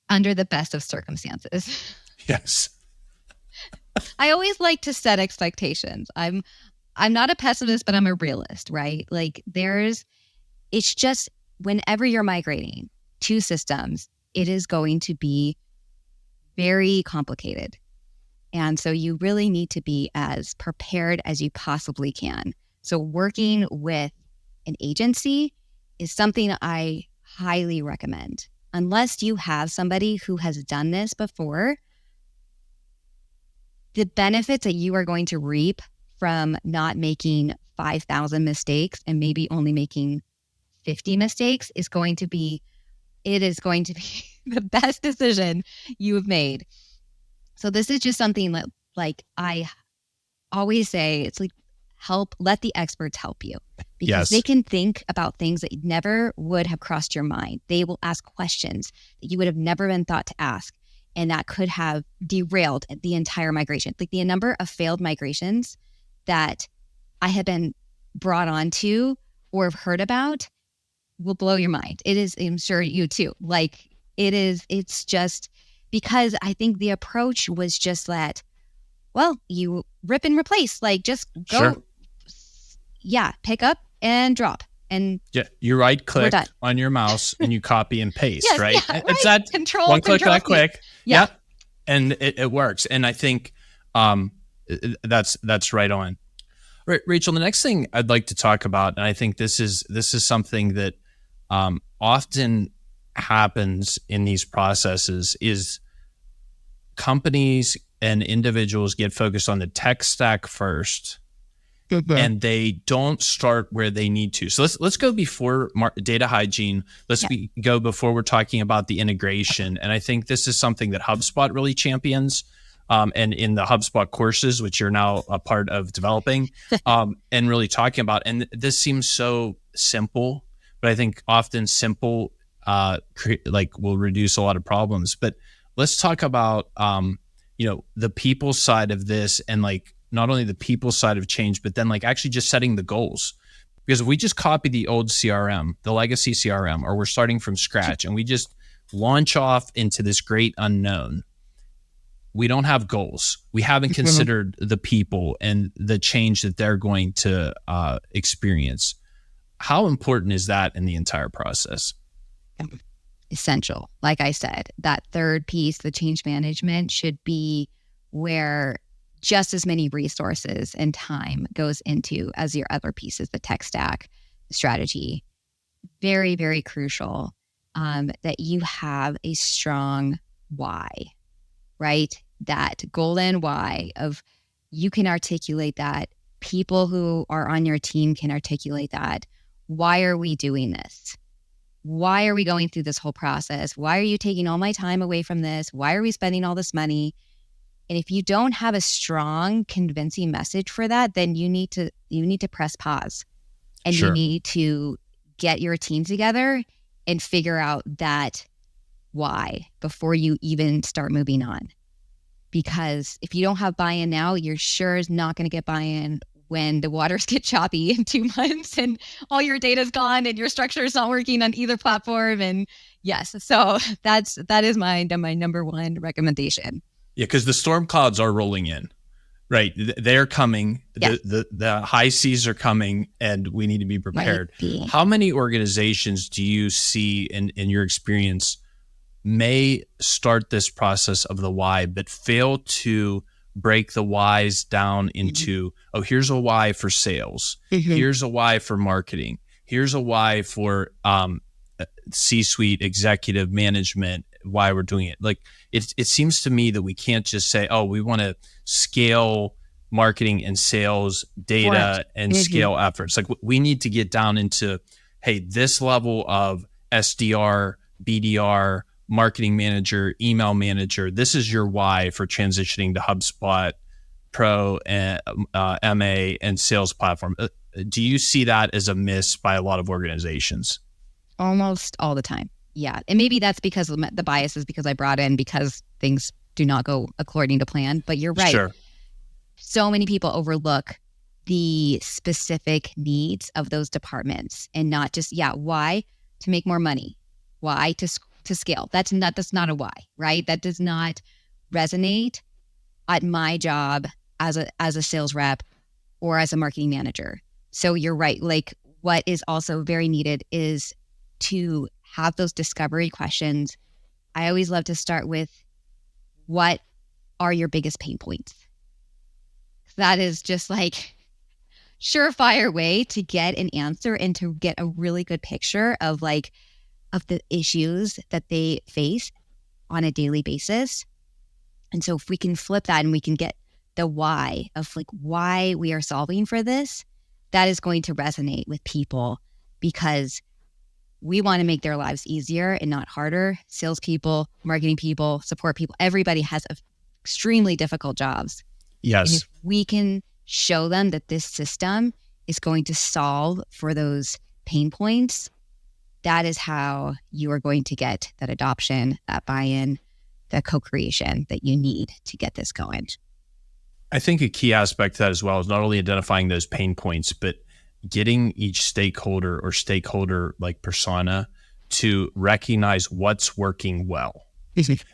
under the best of circumstances. Yes. I always like to set expectations. I'm not a pessimist, but I'm a realist, right? Like it's just whenever you're migrating to systems, it is going to be very complicated. And so you really need to be as prepared as you possibly can. So working with an agency is something I highly recommend. Unless you have somebody who has done this before, the benefits that you are going to reap from not making 5,000 mistakes and maybe only making 50 mistakes is going to be the best decision you have made. So this is just something that, like, I always say, it's like, let the experts help you, because they can think about things that never would have crossed your mind. They will ask questions that you would have never been thought to ask, and that could have derailed the entire migration. Like, the number of failed migrations that I have been brought onto or have heard about will blow your mind. It is, I'm sure you too. Like, it's just because I think the approach was just that, well, you rip and replace, like, just go, pick up and drop. And you right click on your mouse and you copy and paste, yes, right? Yeah, it's that control, one click that quick. Yeah. And it works. And I think that's right on. Right, Rachel, the next thing I'd like to talk about, and I think this is something that often happens in these processes, is companies and individuals get focused on the tech stack first, and they don't start where they need to. So let's go before data hygiene. Let's go before we're talking about the integration. And I think this is something that HubSpot really champions. And in the HubSpot courses, which you're now a part of developing, and really talking about. And this seems so simple, but I think often simple will reduce a lot of problems. But let's talk about the people side of this, and like not only the people side of change, but then like actually just setting the goals. Because if we just copy the old CRM, the legacy CRM, or we're starting from scratch and we just launch off into this great unknown, we don't have goals. We haven't considered the people and the change that they're going to experience. How important is that in the entire process? Essential. Like I said, that third piece, the change management, should be where just as many resources and time goes into as your other pieces, the tech stack, the strategy. Very, very crucial that you have a strong why, right? That golden why of, you can articulate that. People who are on your team can articulate that. Why are we doing this? Why are we going through this whole process? Why are you taking all my time away from this? Why are we spending all this money? And if you don't have a strong, convincing message for that, then you need to press pause, and you need to get your team together and figure out that why before you even start moving on. Because if you don't have buy-in now, you're sure is not going to get buy-in when the waters get choppy in 2 months and all your data's gone and your structure is not working on either platform. And yes, so that is my number one recommendation. Yeah, because the storm clouds are rolling in, right? They're coming. Yes. The high seas are coming, and we need to be prepared. Right. How many organizations do you see in your experience may start this process of the why, but fail to break the whys down into, here's a why for sales. Here's a why for marketing. Here's a why for C-suite executive management, why we're doing it. Like, it seems to me that we can't just say, we want to scale marketing and sales data and scale efforts. Like, we need to get down into, hey, this level of SDR, BDR, marketing manager, email manager, this is your why for transitioning to HubSpot Pro and MA and sales platform. Do you see that as a miss by a lot of organizations? Almost all the time. Yeah. And maybe that's because the bias is because I brought in because things do not go according to plan. But you're right. Sure. So many people overlook the specific needs of those departments and not just, why? To make more money. Why? To scale. That's not a why, right? That does not resonate at my job as a sales rep or as a marketing manager. So you're right. Like, what is also very needed is to have those discovery questions. I always love to start with, what are your biggest pain points? That is just like surefire way to get an answer and to get a really good picture of the issues that they face on a daily basis. And so if we can flip that and we can get the why of like why we are solving for this, that is going to resonate with people, because we want to make their lives easier and not harder. Salespeople, marketing people, support people, everybody has extremely difficult jobs. Yes. And if we can show them that this system is going to solve for those pain points, that is how you are going to get that adoption, that buy-in, that co-creation that you need to get this going. I think a key aspect to that as well is not only identifying those pain points, but getting each stakeholder or stakeholder like persona to recognize what's working well.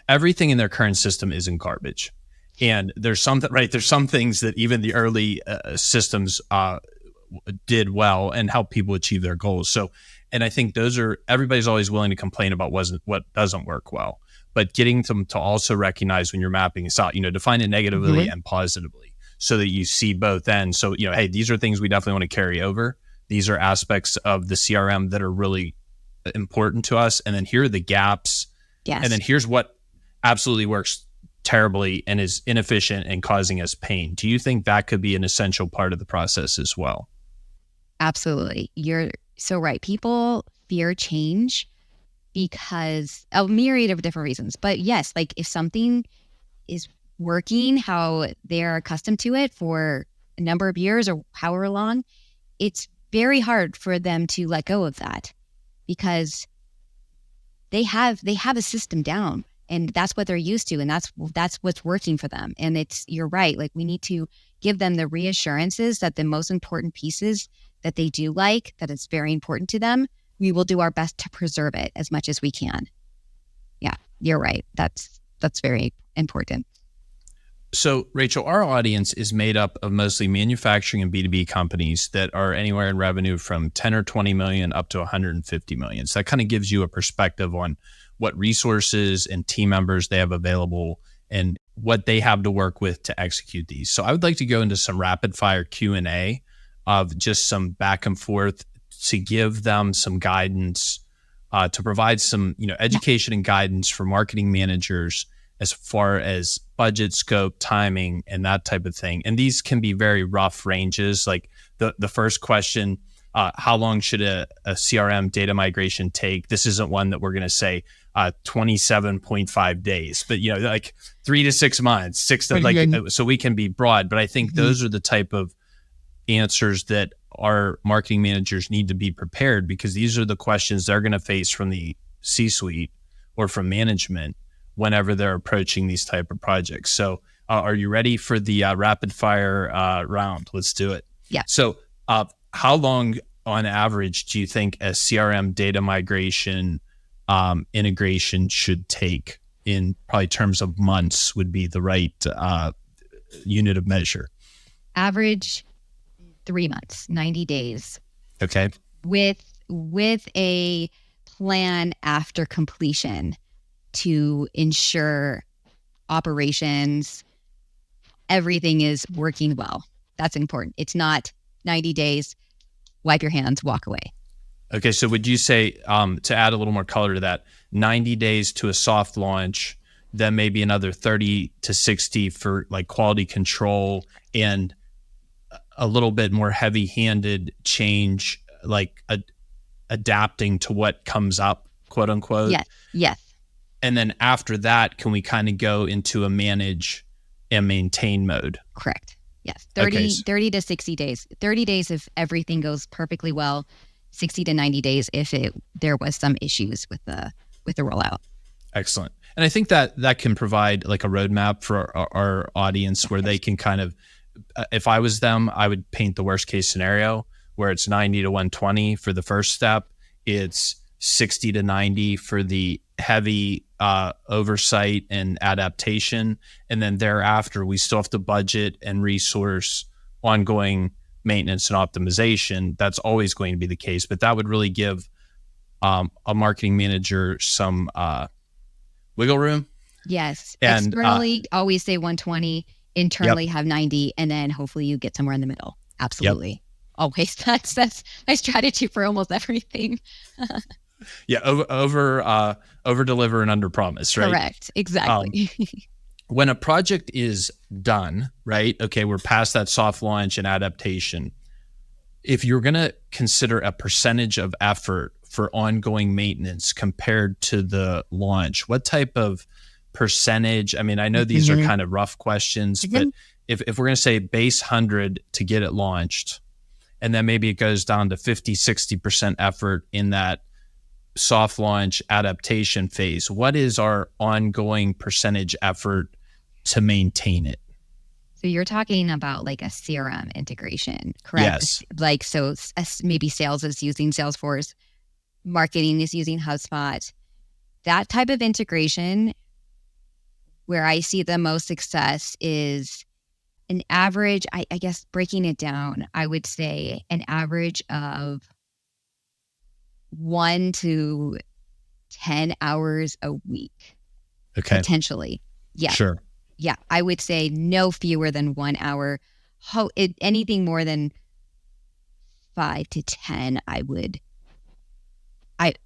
Everything in their current system isn't garbage. And there's some things that even the early systems did well and help people achieve their goals. So, and I think everybody's always willing to complain about what doesn't work well, but getting them to also recognize when you're mapping this out, define it negatively and positively so that you see both ends. So, hey, these are things we definitely want to carry over. These are aspects of the CRM that are really important to us. And then here are the gaps. Yes. And then here's what absolutely works terribly and is inefficient and causing us pain. Do you think that could be an essential part of the process as well? Absolutely. You're so right. People fear change because a myriad of different reasons. But yes, like if something is working how they're accustomed to it for a number of years or however long, it's very hard for them to let go of that, because they have a system down and that's what they're used to. And that's what's working for them. And you're right. Like, we need to give them the reassurances that the most important pieces that they do like, that it's very important to them, we will do our best to preserve it as much as we can. Yeah, you're right. That's very important. So, Rachel, our audience is made up of mostly manufacturing and B2B companies that are anywhere in revenue from 10 or 20 million up to 150 million. So that kind of gives you a perspective on what resources and team members they have available and what they have to work with to execute these. So I would like to go into some rapid fire Q&A of just some back and forth to give them some guidance, to provide some education and guidance for marketing managers as far as budget, scope, timing, and that type of thing. And these can be very rough ranges. Like the first question, how long should a CRM data migration take? This isn't one that we're going to say 27.5 days, but like 3 to 6 months, so we can be broad. But I think those are the type of answers that our marketing managers need to be prepared, because these are the questions they're going to face from the C-suite or from management whenever they're approaching these type of projects. So are you ready for the rapid fire round? Let's do it. Yeah. So how long on average do you think a CRM data migration integration should take, in probably terms of months would be the right unit of measure? Average 3 months, 90 days. Okay. With a plan after completion to ensure operations, everything is working well. That's important. It's not 90 days, wipe your hands, walk away. Okay. So would you say, to add a little more color to that, 90 days to a soft launch, then maybe another 30 to 60 for like quality control, and a little bit more heavy-handed change, like adapting to what comes up, quote unquote? Yes. And then after that, can we kind of go into a manage and maintain mode? Correct. Yes. 30 to 60 days. 30 days if everything goes perfectly well. 60 to 90 days if there was some issues with the rollout. Excellent. And I think that can provide like a roadmap for our audience where they can kind of, if I was them, I would paint the worst case scenario where it's 90 to 120 for the first step. It's 60 to 90 for the heavy oversight and adaptation. And then thereafter, we still have to budget and resource ongoing maintenance and optimization. That's always going to be the case, but that would really give a marketing manager some wiggle room. Yes. And externally, always say 120, internally Yep. have 90, and then hopefully you get somewhere in the middle. Absolutely. Yep. Always. That's my strategy for almost everything. Yeah, over deliver and under promise, right? Correct. Exactly. When a project is done, right? Okay, we're past that soft launch and adaptation. If you're going to consider a percentage of effort for ongoing maintenance compared to the launch, what type of percentage? I mean, I know these are kind of rough questions, but if we're going to say base 100 to get it launched, and then maybe it goes down to 50, 60% effort in that soft launch adaptation phase, what is our ongoing percentage effort to maintain it? So you're talking about like a CRM integration, correct? Yes. Like, so maybe sales is using Salesforce, marketing is using HubSpot. That type of integration, where I see the most success is an average, I guess breaking it down, I would say an average of 1 to 10 hours a week. Okay. Potentially. Yeah. Sure. Yeah. I would say no fewer than 1 hour. Anything more than 5 to 10,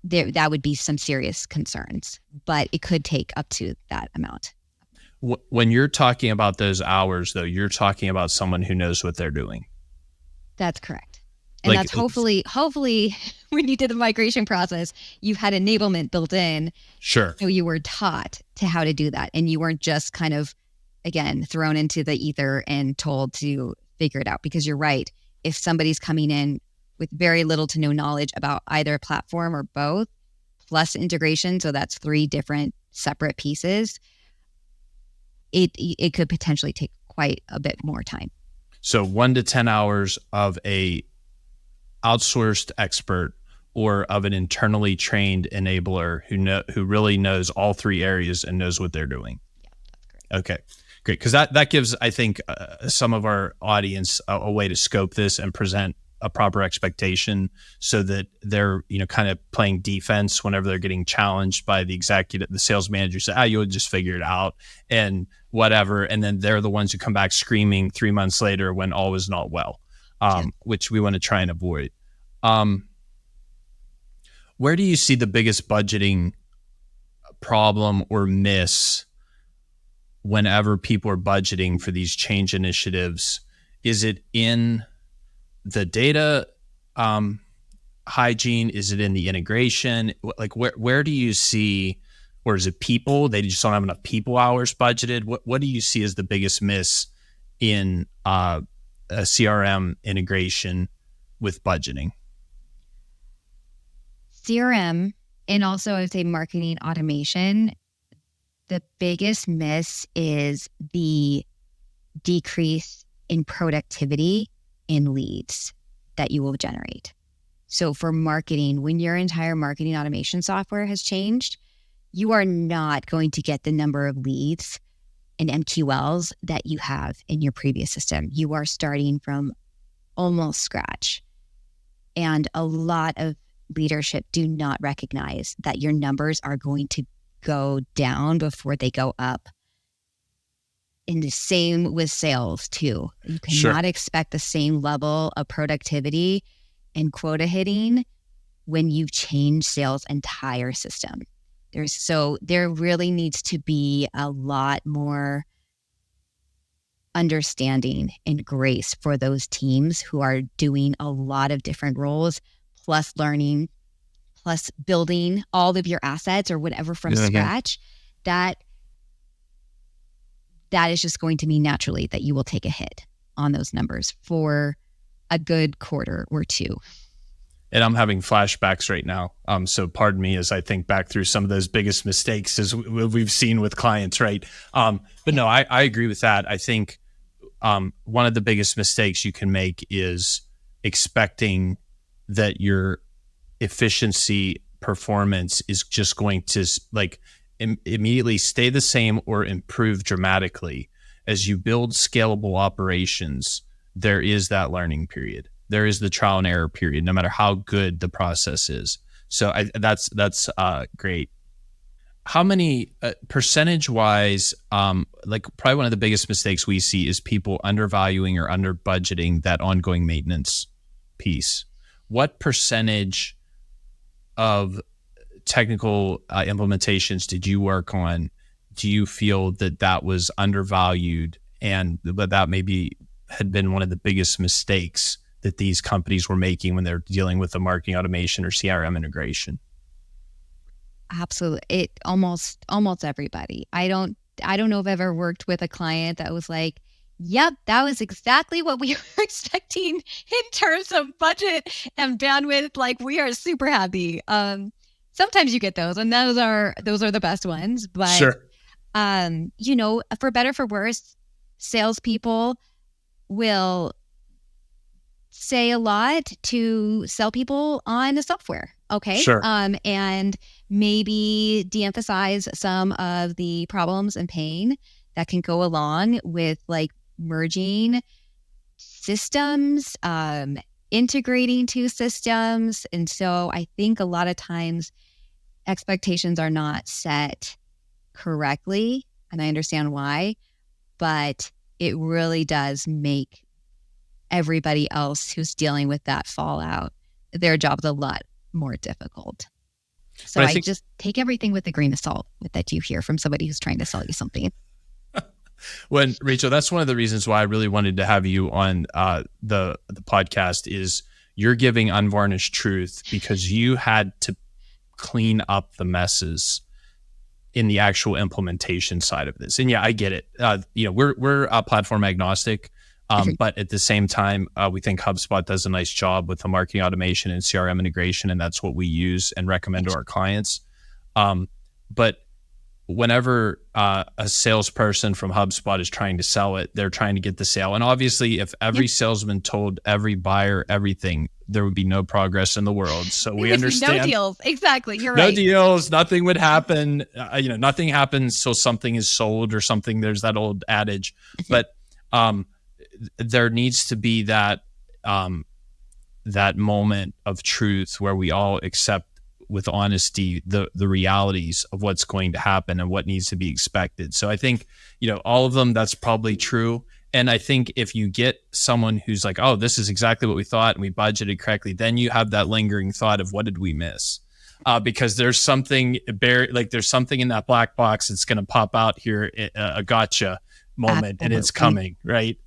that would be some serious concerns, but it could take up to that amount. When you're talking about those hours, though, you're talking about someone who knows what they're doing. That's correct. And Like, that's hopefully when you did the migration process, you had enablement built in. Sure. So you were taught to how to do that. And you weren't just kind of, again, thrown into the ether and told to figure it out. Because you're right. If somebody's coming in with very little to no knowledge about either platform or both, plus integration, so that's 3 different separate pieces, it could potentially take quite a bit more time. So 1 to 10 hours of a outsourced expert or of an internally trained enabler who really knows all 3 areas and knows what they're doing. Yeah, that's correct. Okay, great. Because that gives, I think, some of our audience a way to scope this and present a proper expectation so that they're, kind of playing defense whenever they're getting challenged by the executive, the sales manager say, you'll just figure it out and whatever. And then they're the ones who come back screaming 3 months later when all was not well, which we want to try and avoid. Where do you see the biggest budgeting problem or miss whenever people are budgeting for these change initiatives? Is it in the data hygiene? Is it in the integration? Like where do you see, or is it people? They just don't have enough people hours budgeted. What do you see as the biggest miss in a CRM integration with budgeting? CRM, and also I would say marketing automation, the biggest miss is the decrease in productivity in leads that you will generate. So for marketing, when your entire marketing automation software has changed, you are not going to get the number of leads and MQLs that you have in your previous system. You are starting from almost scratch. And a lot of leadership do not recognize that your numbers are going to go down before they go up. And the same with sales too. You cannot expect the same level of productivity and quota hitting when you've changed sales' entire system. There really needs to be a lot more understanding and grace for those teams who are doing a lot of different roles, plus learning, plus building all of your assets or whatever from scratch. That is just going to mean naturally that you will take a hit on those numbers for a good quarter or two. and I'm having flashbacks right now. So pardon me as I think back through some of those biggest mistakes as we've seen with clients, right? But no, I agree with that. I think one of the biggest mistakes you can make is expecting that your efficiency performance is just going to like immediately stay the same or improve dramatically. As you build scalable operations, there is that learning period. There is the trial and error period, no matter how good the process is. So that's great. How many percentage wise, like probably one of the biggest mistakes we see is people undervaluing or under budgeting that ongoing maintenance piece. What percentage of technical implementations did you work on? Do you feel that that was undervalued and that maybe had been one of the biggest mistakes that these companies were making when they're dealing with the marketing automation or CRM integration? Absolutely. It almost everybody. I don't know if I've ever worked with a client that was like, yep, that was exactly what we were expecting in terms of budget and bandwidth. Like, we are super happy. Sometimes you get those, and those are the best ones. But Sure. For better for worse, salespeople will say a lot to sell people on the software. Okay. Sure. And maybe de-emphasize some of the problems and pain that can go along with like merging systems, integrating two systems. And so I think a lot of times expectations are not set correctly. And I understand why, but it really does make everybody else who's dealing with that fallout, their job's a lot more difficult. So I just take everything with a grain of salt that you hear from somebody who's trying to sell you something. When Rachel, that's one of the reasons why I really wanted to have you on the podcast is you're giving unvarnished truth because you had to clean up the messes in the actual implementation side of this. And yeah, I get it. We're platform agnostic. But at the same time, we think HubSpot does a nice job with the marketing automation and CRM integration, and that's what we use and recommend to our clients. But whenever a salesperson from HubSpot is trying to sell it, they're trying to get the sale. And obviously, if every salesman told every buyer everything, there would be no progress in the world. So we understand. No deals. Exactly. You're right. No deals. Nothing would happen. Nothing happens till something is sold or something. There's that old adage. But there needs to be that moment of truth where we all accept with honesty the realities of what's going to happen and what needs to be expected. So I think, all of them, that's probably true. And I think if you get someone who's like, oh, this is exactly what we thought and we budgeted correctly, then you have that lingering thought of what did we miss? Because there's something there's something in that black box that's going to pop out here, a gotcha moment. Absolutely. And it's coming, right?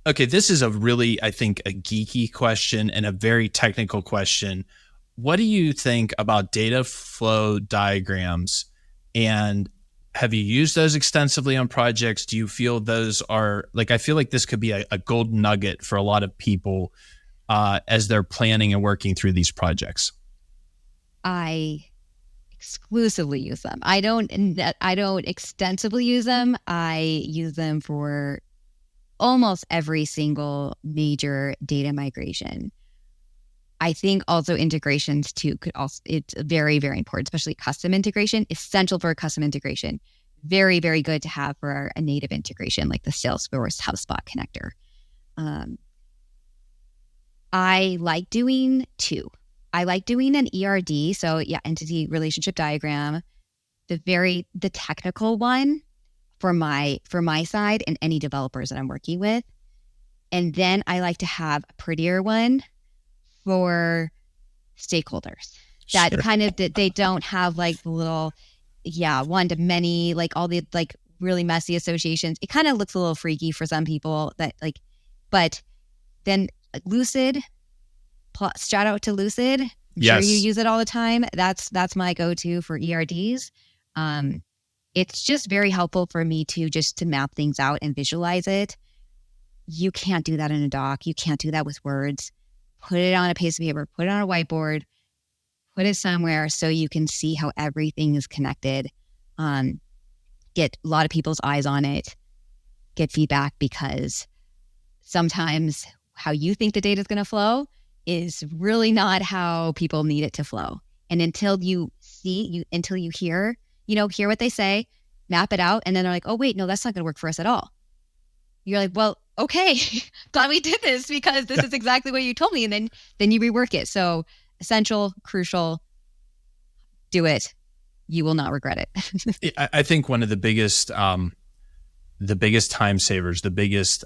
Okay, this is a really, I think, a geeky question and a very technical question. What do you think about data flow diagrams? And have you used those extensively on projects? Do you feel those are, I feel like this could be a golden nugget for a lot of people as they're planning and working through these projects? I exclusively use them. I don't extensively use them. I use them for almost every single major data migration. I think also integrations too it's very, very important, especially custom integration, essential for a custom integration. Very, very good to have for a native integration like the Salesforce HubSpot connector. I like doing two. I like doing an ERD. So yeah, entity relationship diagram, the technical one for my side and any developers that I'm working with. And then I like to have a prettier one for stakeholders that kind of, they don't have the little, one-to-many, all the really messy associations. It kind of looks a little freaky for some people but then Lucid, shout out to Lucid. I'm sure you use it all the time. That's my go-to for ERDs. It's just very helpful for me to map things out and visualize it. You can't do that in a doc. You can't do that with words. put it on a piece of paper, put it on a whiteboard, put it somewhere so you can see how everything is connected. Get a lot of people's eyes on it, get feedback, because sometimes how you think the data is going to flow is really not how people need it to flow. And until you hear what they say, map it out, and then they're like, oh, wait, no, that's not going to work for us at all. You're like, well, okay, glad we did this because this is exactly what you told me. And then you rework it. So essential, crucial, do it. You will not regret it. I think one of the biggest time savers, the biggest,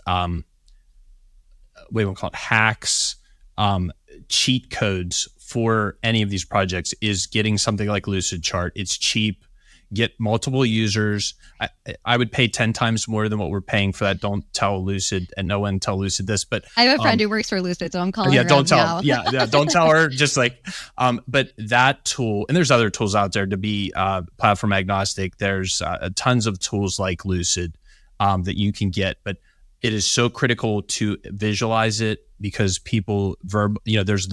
we won't call it hacks, cheat codes for any of these projects is getting something like Lucidchart. It's cheap. Get multiple users. I would pay 10 times more than what we're paying for that. Don't tell Lucid, and no one tell Lucid this, but I have a friend who works for Lucid, so I'm calling her don't tell now. yeah, don't tell her. Just like, but that tool, and there's other tools out there to be platform agnostic. There's tons of tools like Lucid that you can get, but it is so critical to visualize it because people there's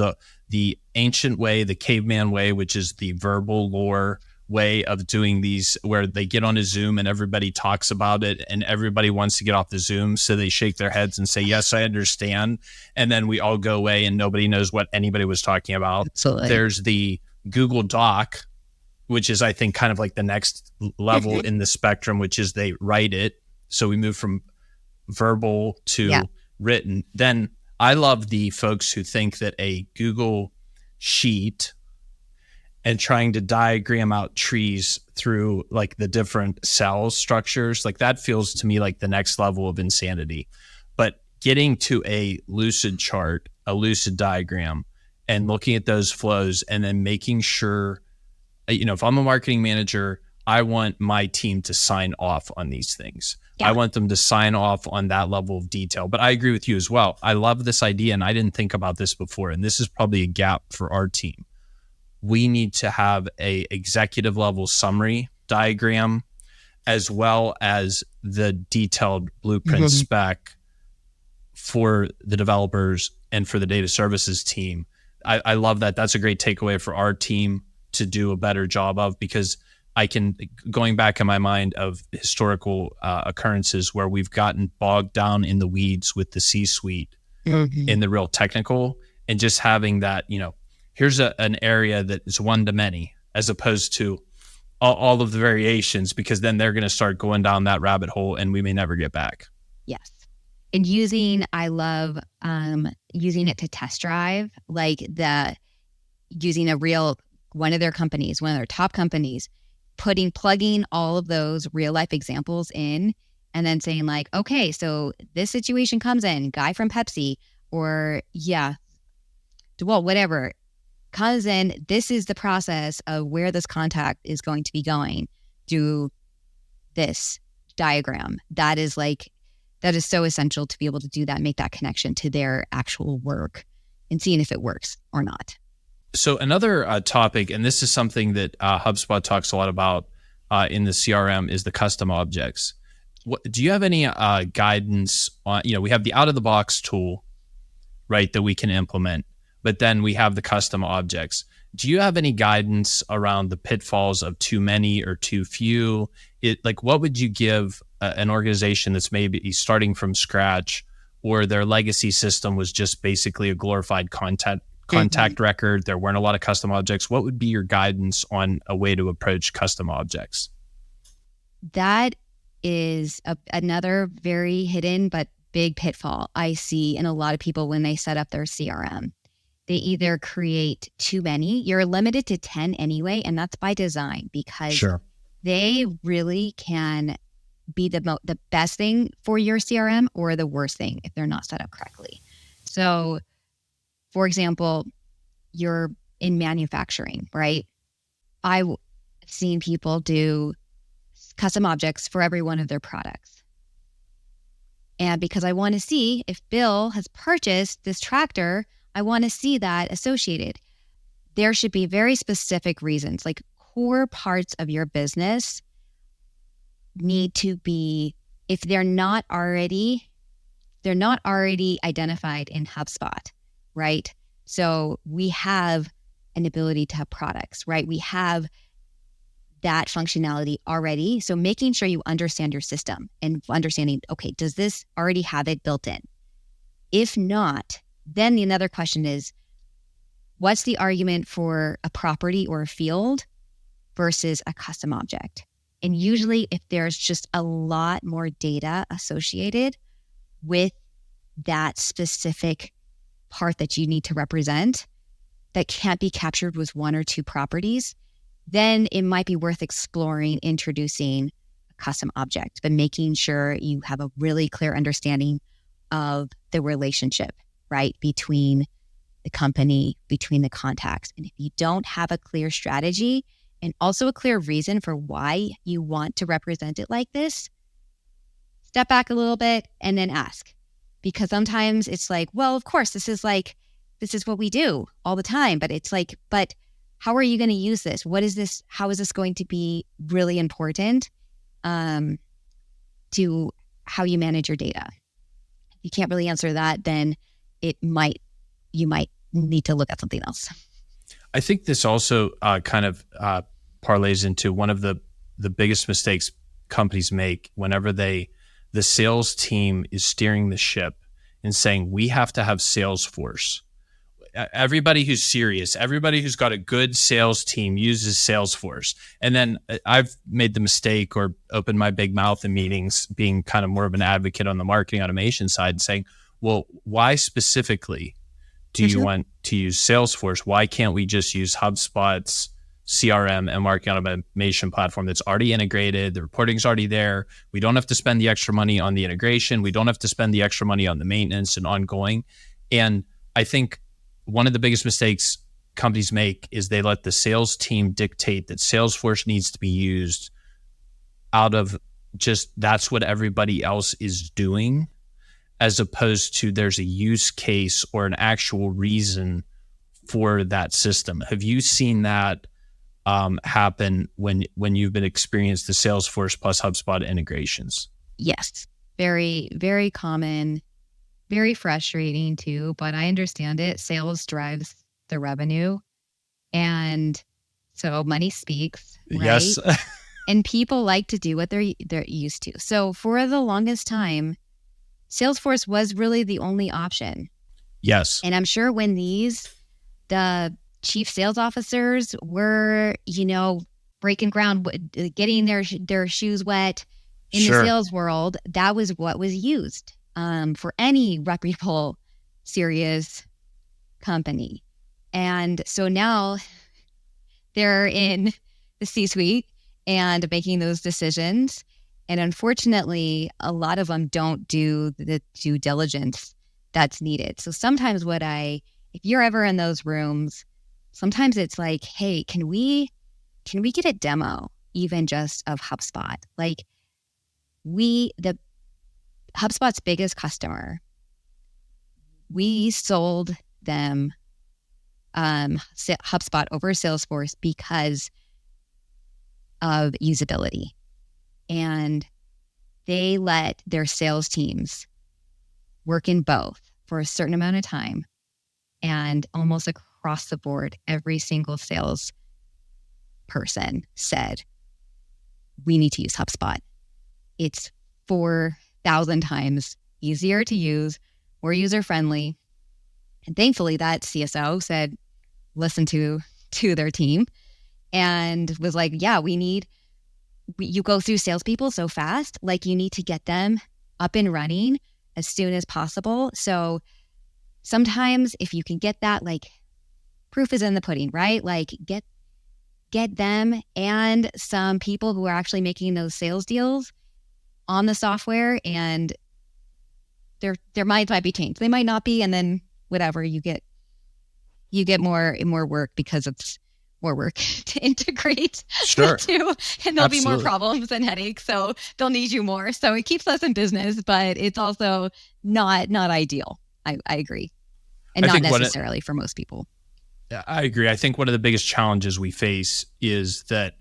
the ancient way, the caveman way, which is the verbal lore way of doing these, where they get on a Zoom and everybody talks about it and everybody wants to get off the Zoom. So they shake their heads and say, yes, I understand. And then we all go away and nobody knows what anybody was talking about. Absolutely. There's the Google Doc, which is, I think, kind of like the next level in the spectrum, which is they write it. So we move from verbal to written. Then I love the folks who think that a Google Sheet and trying to diagram out trees through like the different cell structures, like that feels to me like the next level of insanity. But getting to a lucid chart, a lucid diagram, and looking at those flows and then making sure, if I'm a marketing manager, I want my team to sign off on these things. Yeah. I want them to sign off on that level of detail. But I agree with you as well. I love this idea, and I didn't think about this before, and this is probably a gap for our team. We need to have a executive level summary diagram as well as the detailed blueprint spec for the developers and for the data services team. I love that. That's a great takeaway for our team to do a better job of, because going back in my mind of historical occurrences where we've gotten bogged down in the weeds with the C-suite in the real technical, and just having that, here's an area that is one to many, as opposed to all of the variations, because then they're going to start going down that rabbit hole and we may never get back. Yes. And I love using it to test drive, like using one of their companies, one of their top companies, plugging all of those real life examples in, and then saying like, okay, so this situation comes in, guy from Pepsi, or whatever comes in, this is the process of where this contact is going to be going. Do this diagram. That is so essential to be able to do that, make that connection to their actual work and seeing if it works or not. So another topic, and this is something that HubSpot talks a lot about in the CRM, is the custom objects. Do you have any guidance on, we have the out-of-the-box tool, right, that we can implement, but then we have the custom objects. Do you have any guidance around the pitfalls of too many or too few? What would you give an organization that's maybe starting from scratch, or their legacy system was just basically a glorified contact record? There weren't a lot of custom objects. What would be your guidance on a way to approach custom objects? That is another very hidden but big pitfall I see in a lot of people when they set up their CRM. They either create too many. You're limited to 10 anyway, and that's by design, because they really can be the best thing for your CRM or the worst thing if they're not set up correctly. So, for example, you're in manufacturing, right? I've seen people do custom objects for every one of their products. And because I want to see if Bill has purchased this tractor, I want to see that associated. There should be very specific reasons, like core parts of your business need to be, if they're not already identified in HubSpot, right? So we have an ability to have products, right? We have that functionality already. So making sure you understand your system and understanding, okay, does this already have it built in? If not, then the another question is, what's the argument for a property or a field versus a custom object? And usually if there's just a lot more data associated with that specific part that you need to represent that can't be captured with one or two properties, then it might be worth exploring introducing a custom object, but making sure you have a really clear understanding of the relationship, right, between the company, between the contacts. And if you don't have a clear strategy and also a clear reason for why you want to represent it like this, step back a little bit and then ask. Because sometimes it's like, well, of course, this is what we do all the time. But it's like, but how are you going to use this? What is this? How is this going to be really important to how you manage your data? If you can't really answer that, then you might need to look at something else. I think this also kind of parlays into one of the biggest mistakes companies make whenever the sales team is steering the ship and saying, we have to have Salesforce. Everybody who's serious, everybody who's got a good sales team uses Salesforce. And then I've made the mistake or opened my big mouth in meetings being kind of more of an advocate on the marketing automation side, saying, well, why specifically do you want to use Salesforce? Why can't we just use HubSpot's CRM and marketing automation platform that's already integrated? The reporting's already there. We don't have to spend the extra money on the integration. We don't have to spend the extra money on the maintenance and ongoing. And I think one of the biggest mistakes companies make is they let the sales team dictate that Salesforce needs to be used out of just that's what everybody else is doing, as opposed to there's a use case or an actual reason for that system. Have you seen that happen when you've been experienced the Salesforce plus HubSpot integrations? Yes, very, very common, very frustrating too, but I understand it. Sales drives the revenue. And so money speaks, right? Yes. And people like to do what they're used to. So for the longest time, Salesforce was really the only option. Yes. And I'm sure when the chief sales officers were, breaking ground, getting their shoes wet in the sales world, that was what was used for any reputable, serious company. And so now they're in the C-suite and making those decisions. And unfortunately, a lot of them don't do the due diligence that's needed. So sometimes if you're ever in those rooms, sometimes it's like, hey, can we get a demo even just of HubSpot? Like the HubSpot's biggest customer, we sold them HubSpot over Salesforce because of usability. And they let their sales teams work in both for a certain amount of time. And almost across the board, every single sales person said, we need to use HubSpot. It's 4,000 times easier to use, more user-friendly. And thankfully, that CSO said, listen to their team and was like, yeah, you go through salespeople so fast, like you need to get them up and running as soon as possible. So sometimes if you can get that, like proof is in the pudding, right? Like get them and some people who are actually making those sales deals on the software, and their minds might be changed. They might not be, and then whatever, you get more work because it's more work to integrate the two, and there'll be more problems and headaches, so they'll need you more. So it keeps us in business, but it's also not ideal. I agree. And not necessarily for most people. I agree. I think one of the biggest challenges we face is that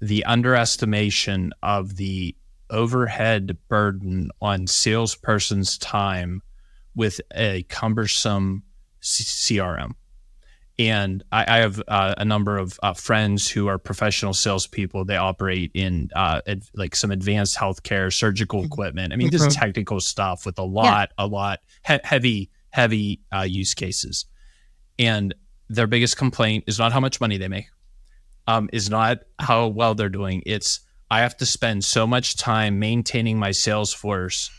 the underestimation of the overhead burden on salesperson's time with a cumbersome CRM. And I have a number of friends who are professional salespeople. They operate in like some advanced healthcare, surgical equipment. I mean, this is technical stuff with a lot heavy use cases. And their biggest complaint is not how much money they make, is not how well they're doing. It's, I have to spend so much time maintaining my Salesforce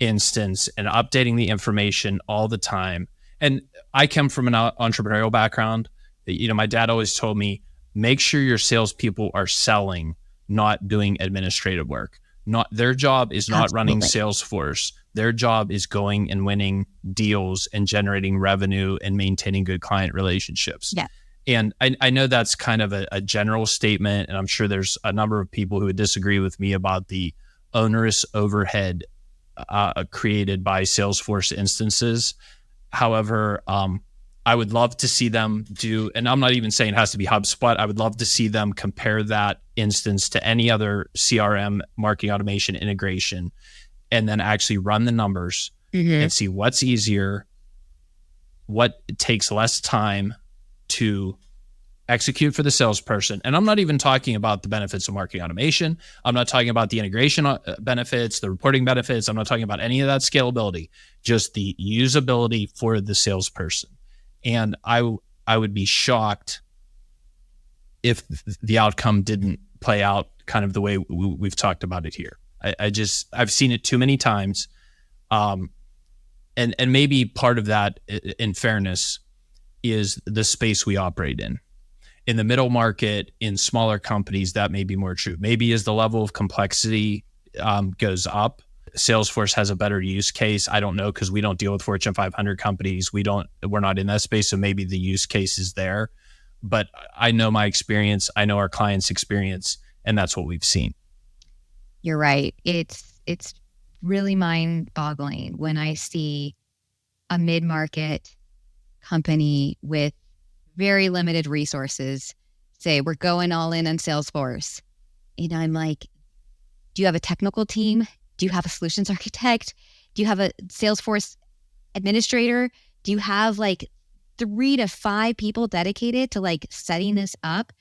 instance and updating the information all the time. And I come from an entrepreneurial background. My dad always told me, make sure your salespeople are selling, not doing administrative work. Not their job is not running Salesforce. Their job is going and winning deals and generating revenue and maintaining good client relationships. Yeah. And I know that's kind of a general statement, and I'm sure there's a number of people who would disagree with me about the onerous overhead created by Salesforce instances. However, I would love to see them do, and I'm not even saying it has to be HubSpot. I would love to see them compare that instance to any other CRM marketing automation integration, and then actually run the numbers and see what's easier, what takes less time to execute for the salesperson. And I'm not even talking about the benefits of marketing automation. I'm not talking about the integration benefits, the reporting benefits. I'm not talking about any of that scalability, just the usability for the salesperson. And I would be shocked if the outcome didn't play out kind of the way we've talked about it here. I've seen it too many times. And maybe part of that, in fairness, is the space we operate in. In the middle market, in smaller companies, that may be more true. Maybe as the level of complexity goes up, Salesforce has a better use case. I don't know, because we don't deal with Fortune 500 companies. We're not in that space, so maybe the use case is there. But I know my experience. I know our clients' experience, and that's what we've seen. You're right. It's really mind-boggling when I see a mid-market company with very limited resources say, we're going all in on Salesforce. And I'm like, do you have a technical team? Do you have a solutions architect? Do you have a Salesforce administrator? Do you have like 3 to 5 people dedicated to like setting this up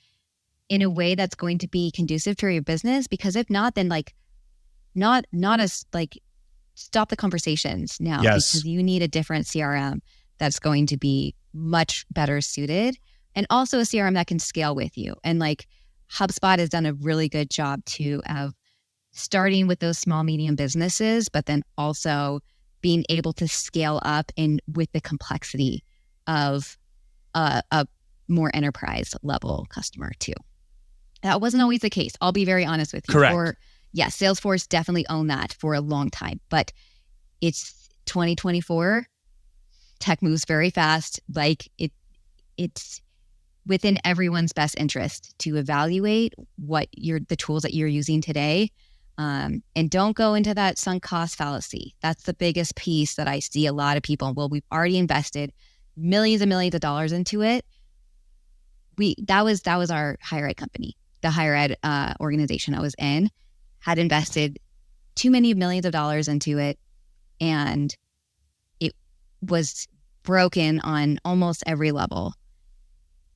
in a way that's going to be conducive to your business? Because if not, then like not as like stop the conversations now. Yes. Because you need a different CRM that's going to be much better suited, and also a CRM that can scale with you. And like HubSpot has done a really good job too of starting with those small, medium businesses, but then also being able to scale up in with the complexity of a more enterprise level customer too. That wasn't always the case. I'll be very honest with you. Correct. Salesforce definitely owned that for a long time, but it's 2024. Tech moves very fast. Like it's within everyone's best interest to evaluate the tools that you're using today. And don't go into that sunk cost fallacy. That's the biggest piece that I see a lot of people. Well, we've already invested millions and millions of dollars into it. That was our higher ed company. The higher ed organization I was in had invested too many millions of dollars into it, and it was broken on almost every level.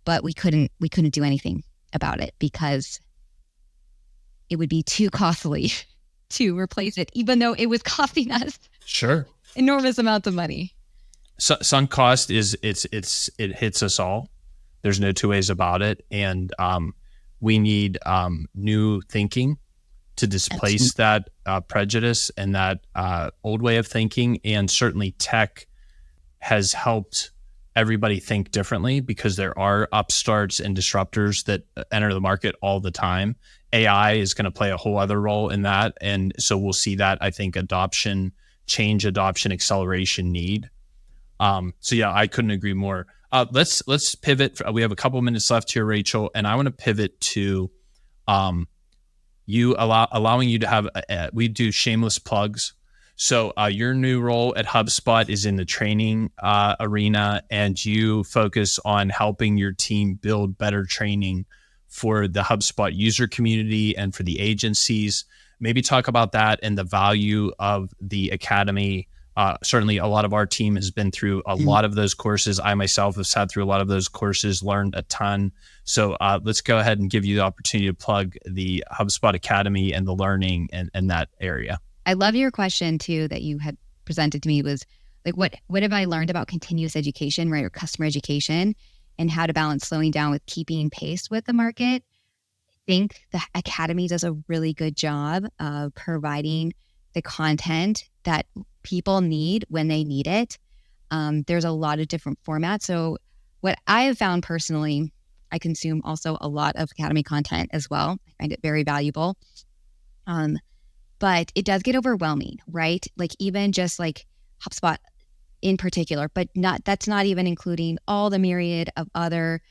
But we couldn't do anything about it because it would be too costly to replace it, even though it was costing us enormous amounts of money. Sunk cost it hits us all. There's no two ways about it, and we need new thinking to displace that prejudice and that old way of thinking. And certainly tech has helped everybody think differently, because there are upstarts and disruptors that enter the market all the time. AI is going to play a whole other role in that. And so we'll see that, I think, adoption, acceleration need. So yeah, I couldn't agree more. Let's pivot. We have a couple minutes left here, Rachel, and I want to pivot to allowing you to have, we do shameless plugs. So your new role at HubSpot is in the training arena, and you focus on helping your team build better training for the HubSpot user community and for the agencies. Maybe talk about that and the value of the academy Certainly a lot of our team has been through a lot of those courses. I myself have sat through a lot of those courses, learned a ton. So let's go ahead and give you the opportunity to plug the HubSpot Academy and the learning and that area. I love your question too that you had presented to me was like, what have I learned about continuous education, right? Or customer education and how to balance slowing down with keeping pace with the market. I think the Academy does a really good job of providing the content that people need when they need it. There's a lot of different formats. So what I have found personally, I consume also a lot of Academy content as well. I find it very valuable. But it does get overwhelming, right? Like even just like HubSpot in particular, but that's not even including all the myriad of other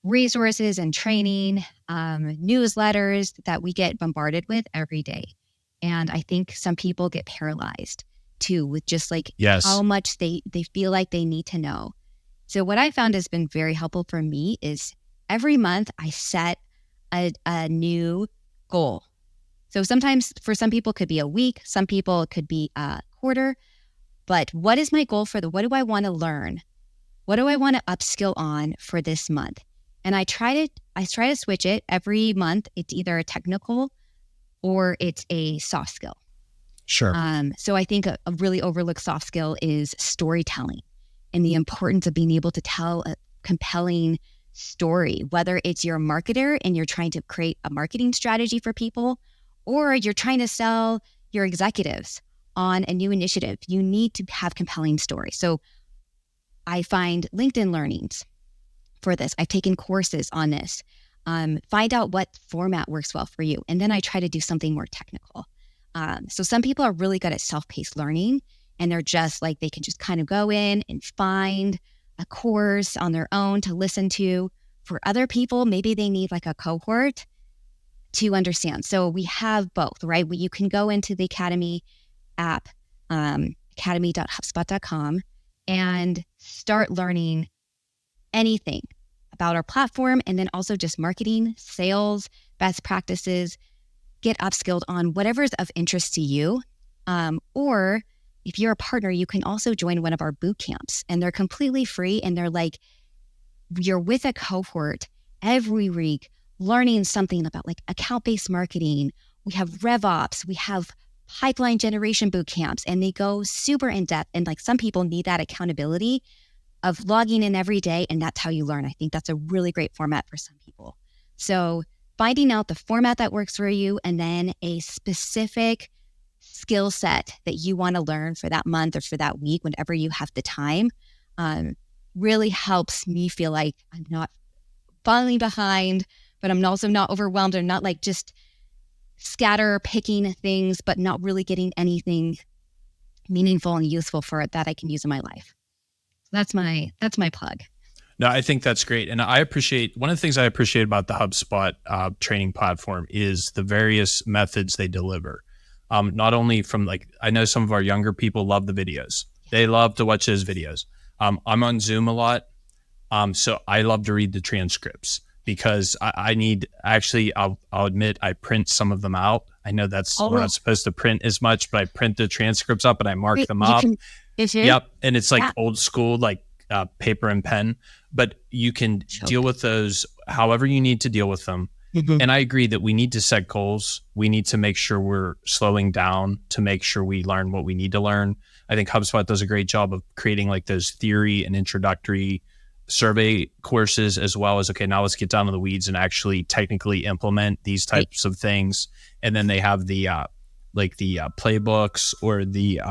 resources and training, newsletters that we get bombarded with every day. And I think some people get paralyzed too with just like how much they feel like they need to know. So what I found has been very helpful for me is every month I set a new goal. So sometimes for some people it could be a week, some people it could be a quarter, but what is my goal what do I want to learn? What do I want to upskill on for this month? And I try to switch it every month. It's either a technical or it's a soft skill. Sure. So I think a really overlooked soft skill is storytelling and the importance of being able to tell a compelling story, whether it's you're a marketer and you're trying to create a marketing strategy for people, or you're trying to sell your executives on a new initiative. You need to have compelling stories. So I find LinkedIn learnings for this. I've taken courses on this. Find out what format works well for you. And then I try to do something more technical. So some people are really good at self-paced learning and they're just like, they can just kind of go in and find a course on their own to listen to. For other people, maybe they need like a cohort to understand. So we have both, right? You can go into the Academy app, academy.hubspot.com and start learning anything about our platform and then also just marketing, sales, best practices, get upskilled on whatever is of interest to you. Or if you're a partner, you can also join one of our boot camps and they're completely free. And they're like, you're with a cohort every week, learning something about like account-based marketing. We have RevOps, we have pipeline generation boot camps, and they go super in depth. And like some people need that accountability of logging in every day. And that's how you learn. I think that's a really great format for some people. So finding out the format that works for you and then a specific skill set that you want to learn for that month or for that week, whenever you have the time, really helps me feel like I'm not falling behind, but I'm also not overwhelmed or not like just scatter picking things, but not really getting anything meaningful and useful for it that I can use in my life. So that's my plug. No, I think that's great. And I appreciate, one of the things I appreciate about the HubSpot training platform is the various methods they deliver. Not only from like, I know some of our younger people love the videos. They love to watch those videos. I'm on Zoom a lot. So I love to read the transcripts because I need, actually, I'll admit I print some of them out. I know we're not supposed to print as much, but I print the transcripts up and I mark them up. Yep. And it's like old school, like paper and pen, but you can deal with those however you need to deal with them. Mm-hmm. And I agree that we need to set goals. We need to make sure we're slowing down to make sure we learn what we need to learn. I think HubSpot does a great job of creating like those theory and introductory survey courses, as well as, okay, now let's get down to the weeds and actually technically implement these types of things. And then they have the playbooks or the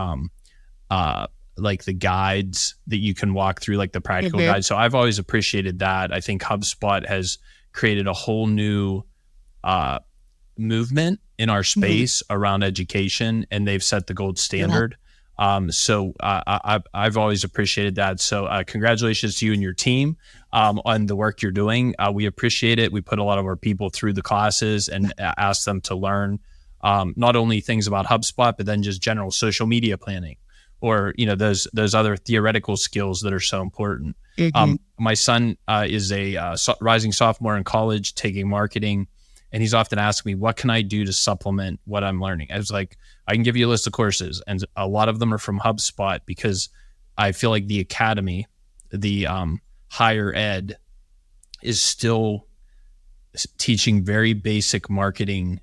like the guides that you can walk through, like the practical guides. So I've always appreciated that. I think HubSpot has created a whole new movement in our space around education, and they've set the gold standard. So I've always appreciated that. So congratulations to you and your team on the work you're doing. We appreciate it. We put a lot of our people through the classes and ask them to learn not only things about HubSpot, but then just general social media planning, or those other theoretical skills that are so important. My son is a rising sophomore in college taking marketing, And he's often asking me, what can I do to supplement what I'm learning? I was like, I can give you a list of courses. And a lot of them are from HubSpot, because I feel like the academy, the higher ed, is still teaching very basic marketing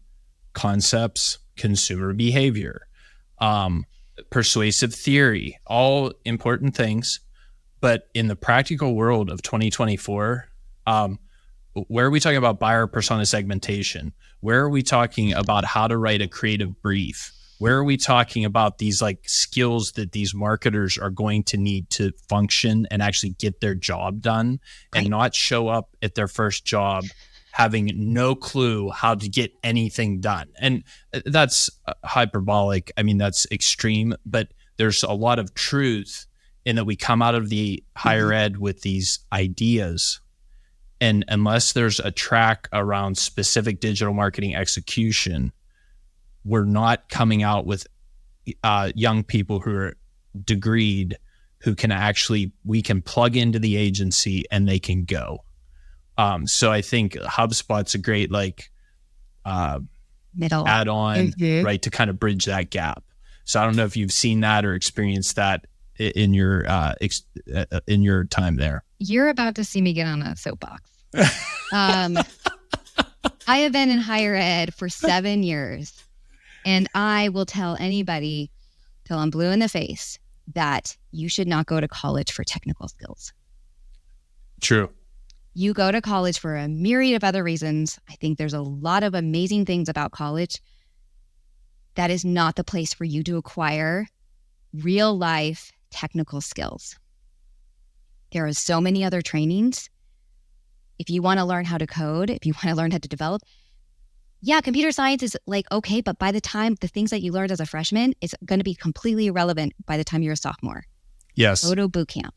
concepts, consumer behavior, persuasive theory, all important things. But in the practical world of 2024, where are we talking about buyer persona segmentation? Where are we talking about how to write a creative brief? Where are we talking about these like skills that these marketers are going to need to function and actually get their job done, and not show up at their first job having no clue how to get anything done? And that's hyperbolic. I mean, that's extreme, but there's a lot of truth in that. We come out of the higher ed with these ideas, and unless there's a track around specific digital marketing execution, we're not coming out with young people who are degreed, who can actually, we can plug into the agency and they can go. So I think HubSpot's a great middle add-on, right, to kind of bridge that gap. So I don't know if you've seen that or experienced that in your time there. You're about to see me get on a soapbox. I have been in higher ed for 7 years, and I will tell anybody till I'm blue in the face that you should not go to college for technical skills. True. You go to college for a myriad of other reasons. I think there's a lot of amazing things about college. That is not the place for you to acquire real life technical skills. There are so many other trainings. If you want to learn how to code, if you want to learn how to develop, yeah, computer science is okay, but by the time the things that you learned as a freshman, it's going to be completely irrelevant by the time you're a sophomore. Yes. Go to boot camp.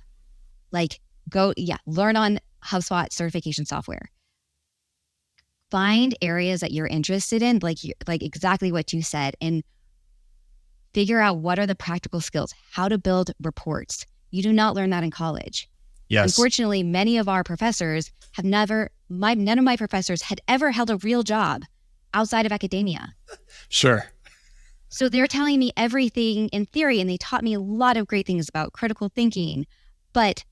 Learn on HubSpot certification software. Find areas that you're interested in, like exactly what you said, and figure out what are the practical skills, how to build reports. You do not learn that in college. Yes. Unfortunately, many of our professors have none of my professors had ever held a real job outside of academia. Sure. So they're telling me everything in theory, and they taught me a lot of great things about critical thinking. But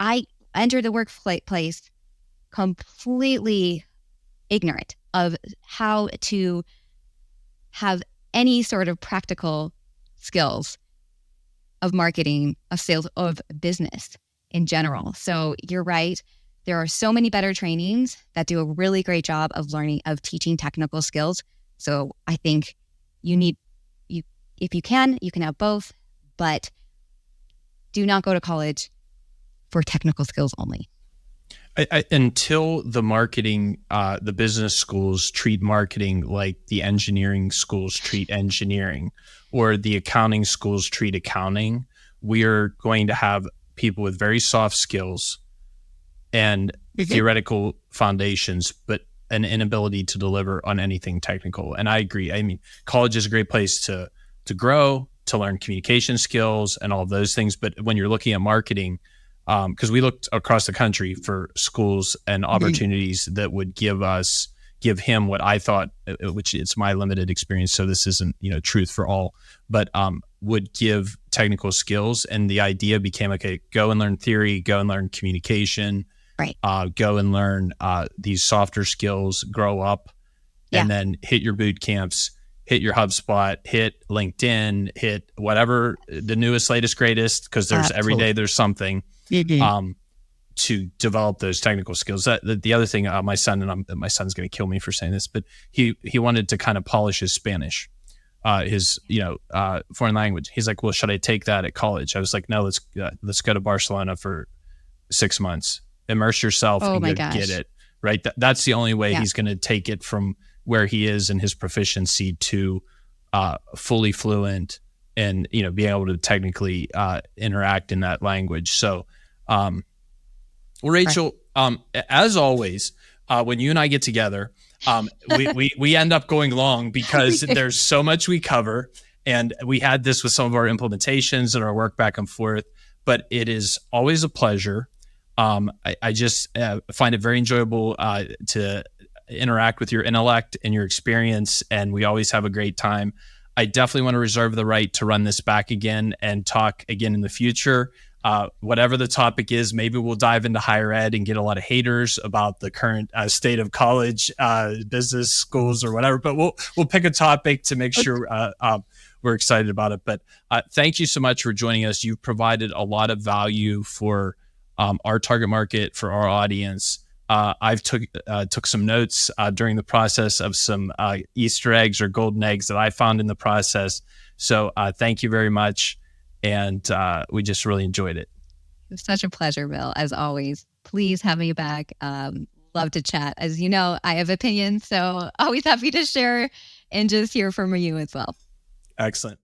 I entered the workplace completely ignorant of how to have any sort of practical skills of marketing, of sales, of business in general. So you're right. There are so many better trainings that do a really great job of teaching technical skills. So I think if you can have both, but do not go to college for technical skills only. Until the marketing, the business schools treat marketing like the engineering schools treat engineering, or the accounting schools treat accounting, we are going to have people with very soft skills and theoretical foundations, but an inability to deliver on anything technical. And I agree. I mean, college is a great place to grow, to learn communication skills and all of those things. But when you're looking at marketing, because we looked across the country for schools and opportunities that would give him what I thought, which it's my limited experience, so this isn't truth for all, but would give technical skills. And the idea became, okay, go and learn theory, go and learn communication, right? Go and learn these softer skills, grow up, and then hit your boot camps, hit your HubSpot, hit LinkedIn, hit whatever the newest, latest, greatest, because there's every day there's something. To develop those technical skills. The other thing, my son's going to kill me for saying this, but he wanted to kind of polish his Spanish, his foreign language. He's like, well, should I take that at college? I was like, no, let's go to Barcelona for 6 months, immerse yourself, and get it right. That's the only way he's going to take it from where he is in his proficiency to fully fluent and being able to technically interact in that language. So. Well, Rachel, as always, when you and I get together, we end up going long because there's so much we cover, and we had this with some of our implementations and our work back and forth, but it is always a pleasure. I just find it very enjoyable to interact with your intellect and your experience, and we always have a great time. I definitely want to reserve the right to run this back again and talk again in the future. Whatever the topic is, maybe we'll dive into higher ed and get a lot of haters about the current state of college, business schools, or whatever. But we'll pick a topic to make sure we're excited about it. But thank you so much for joining us. You've provided a lot of value for our target market, for our audience. I've took some notes during the process of some Easter eggs or golden eggs that I found in the process. So thank you very much. And we just really enjoyed it. It was such a pleasure, Bill, as always. Please have me back. Love to chat. As you know, I have opinions, so always happy to share and just hear from you as well. Excellent.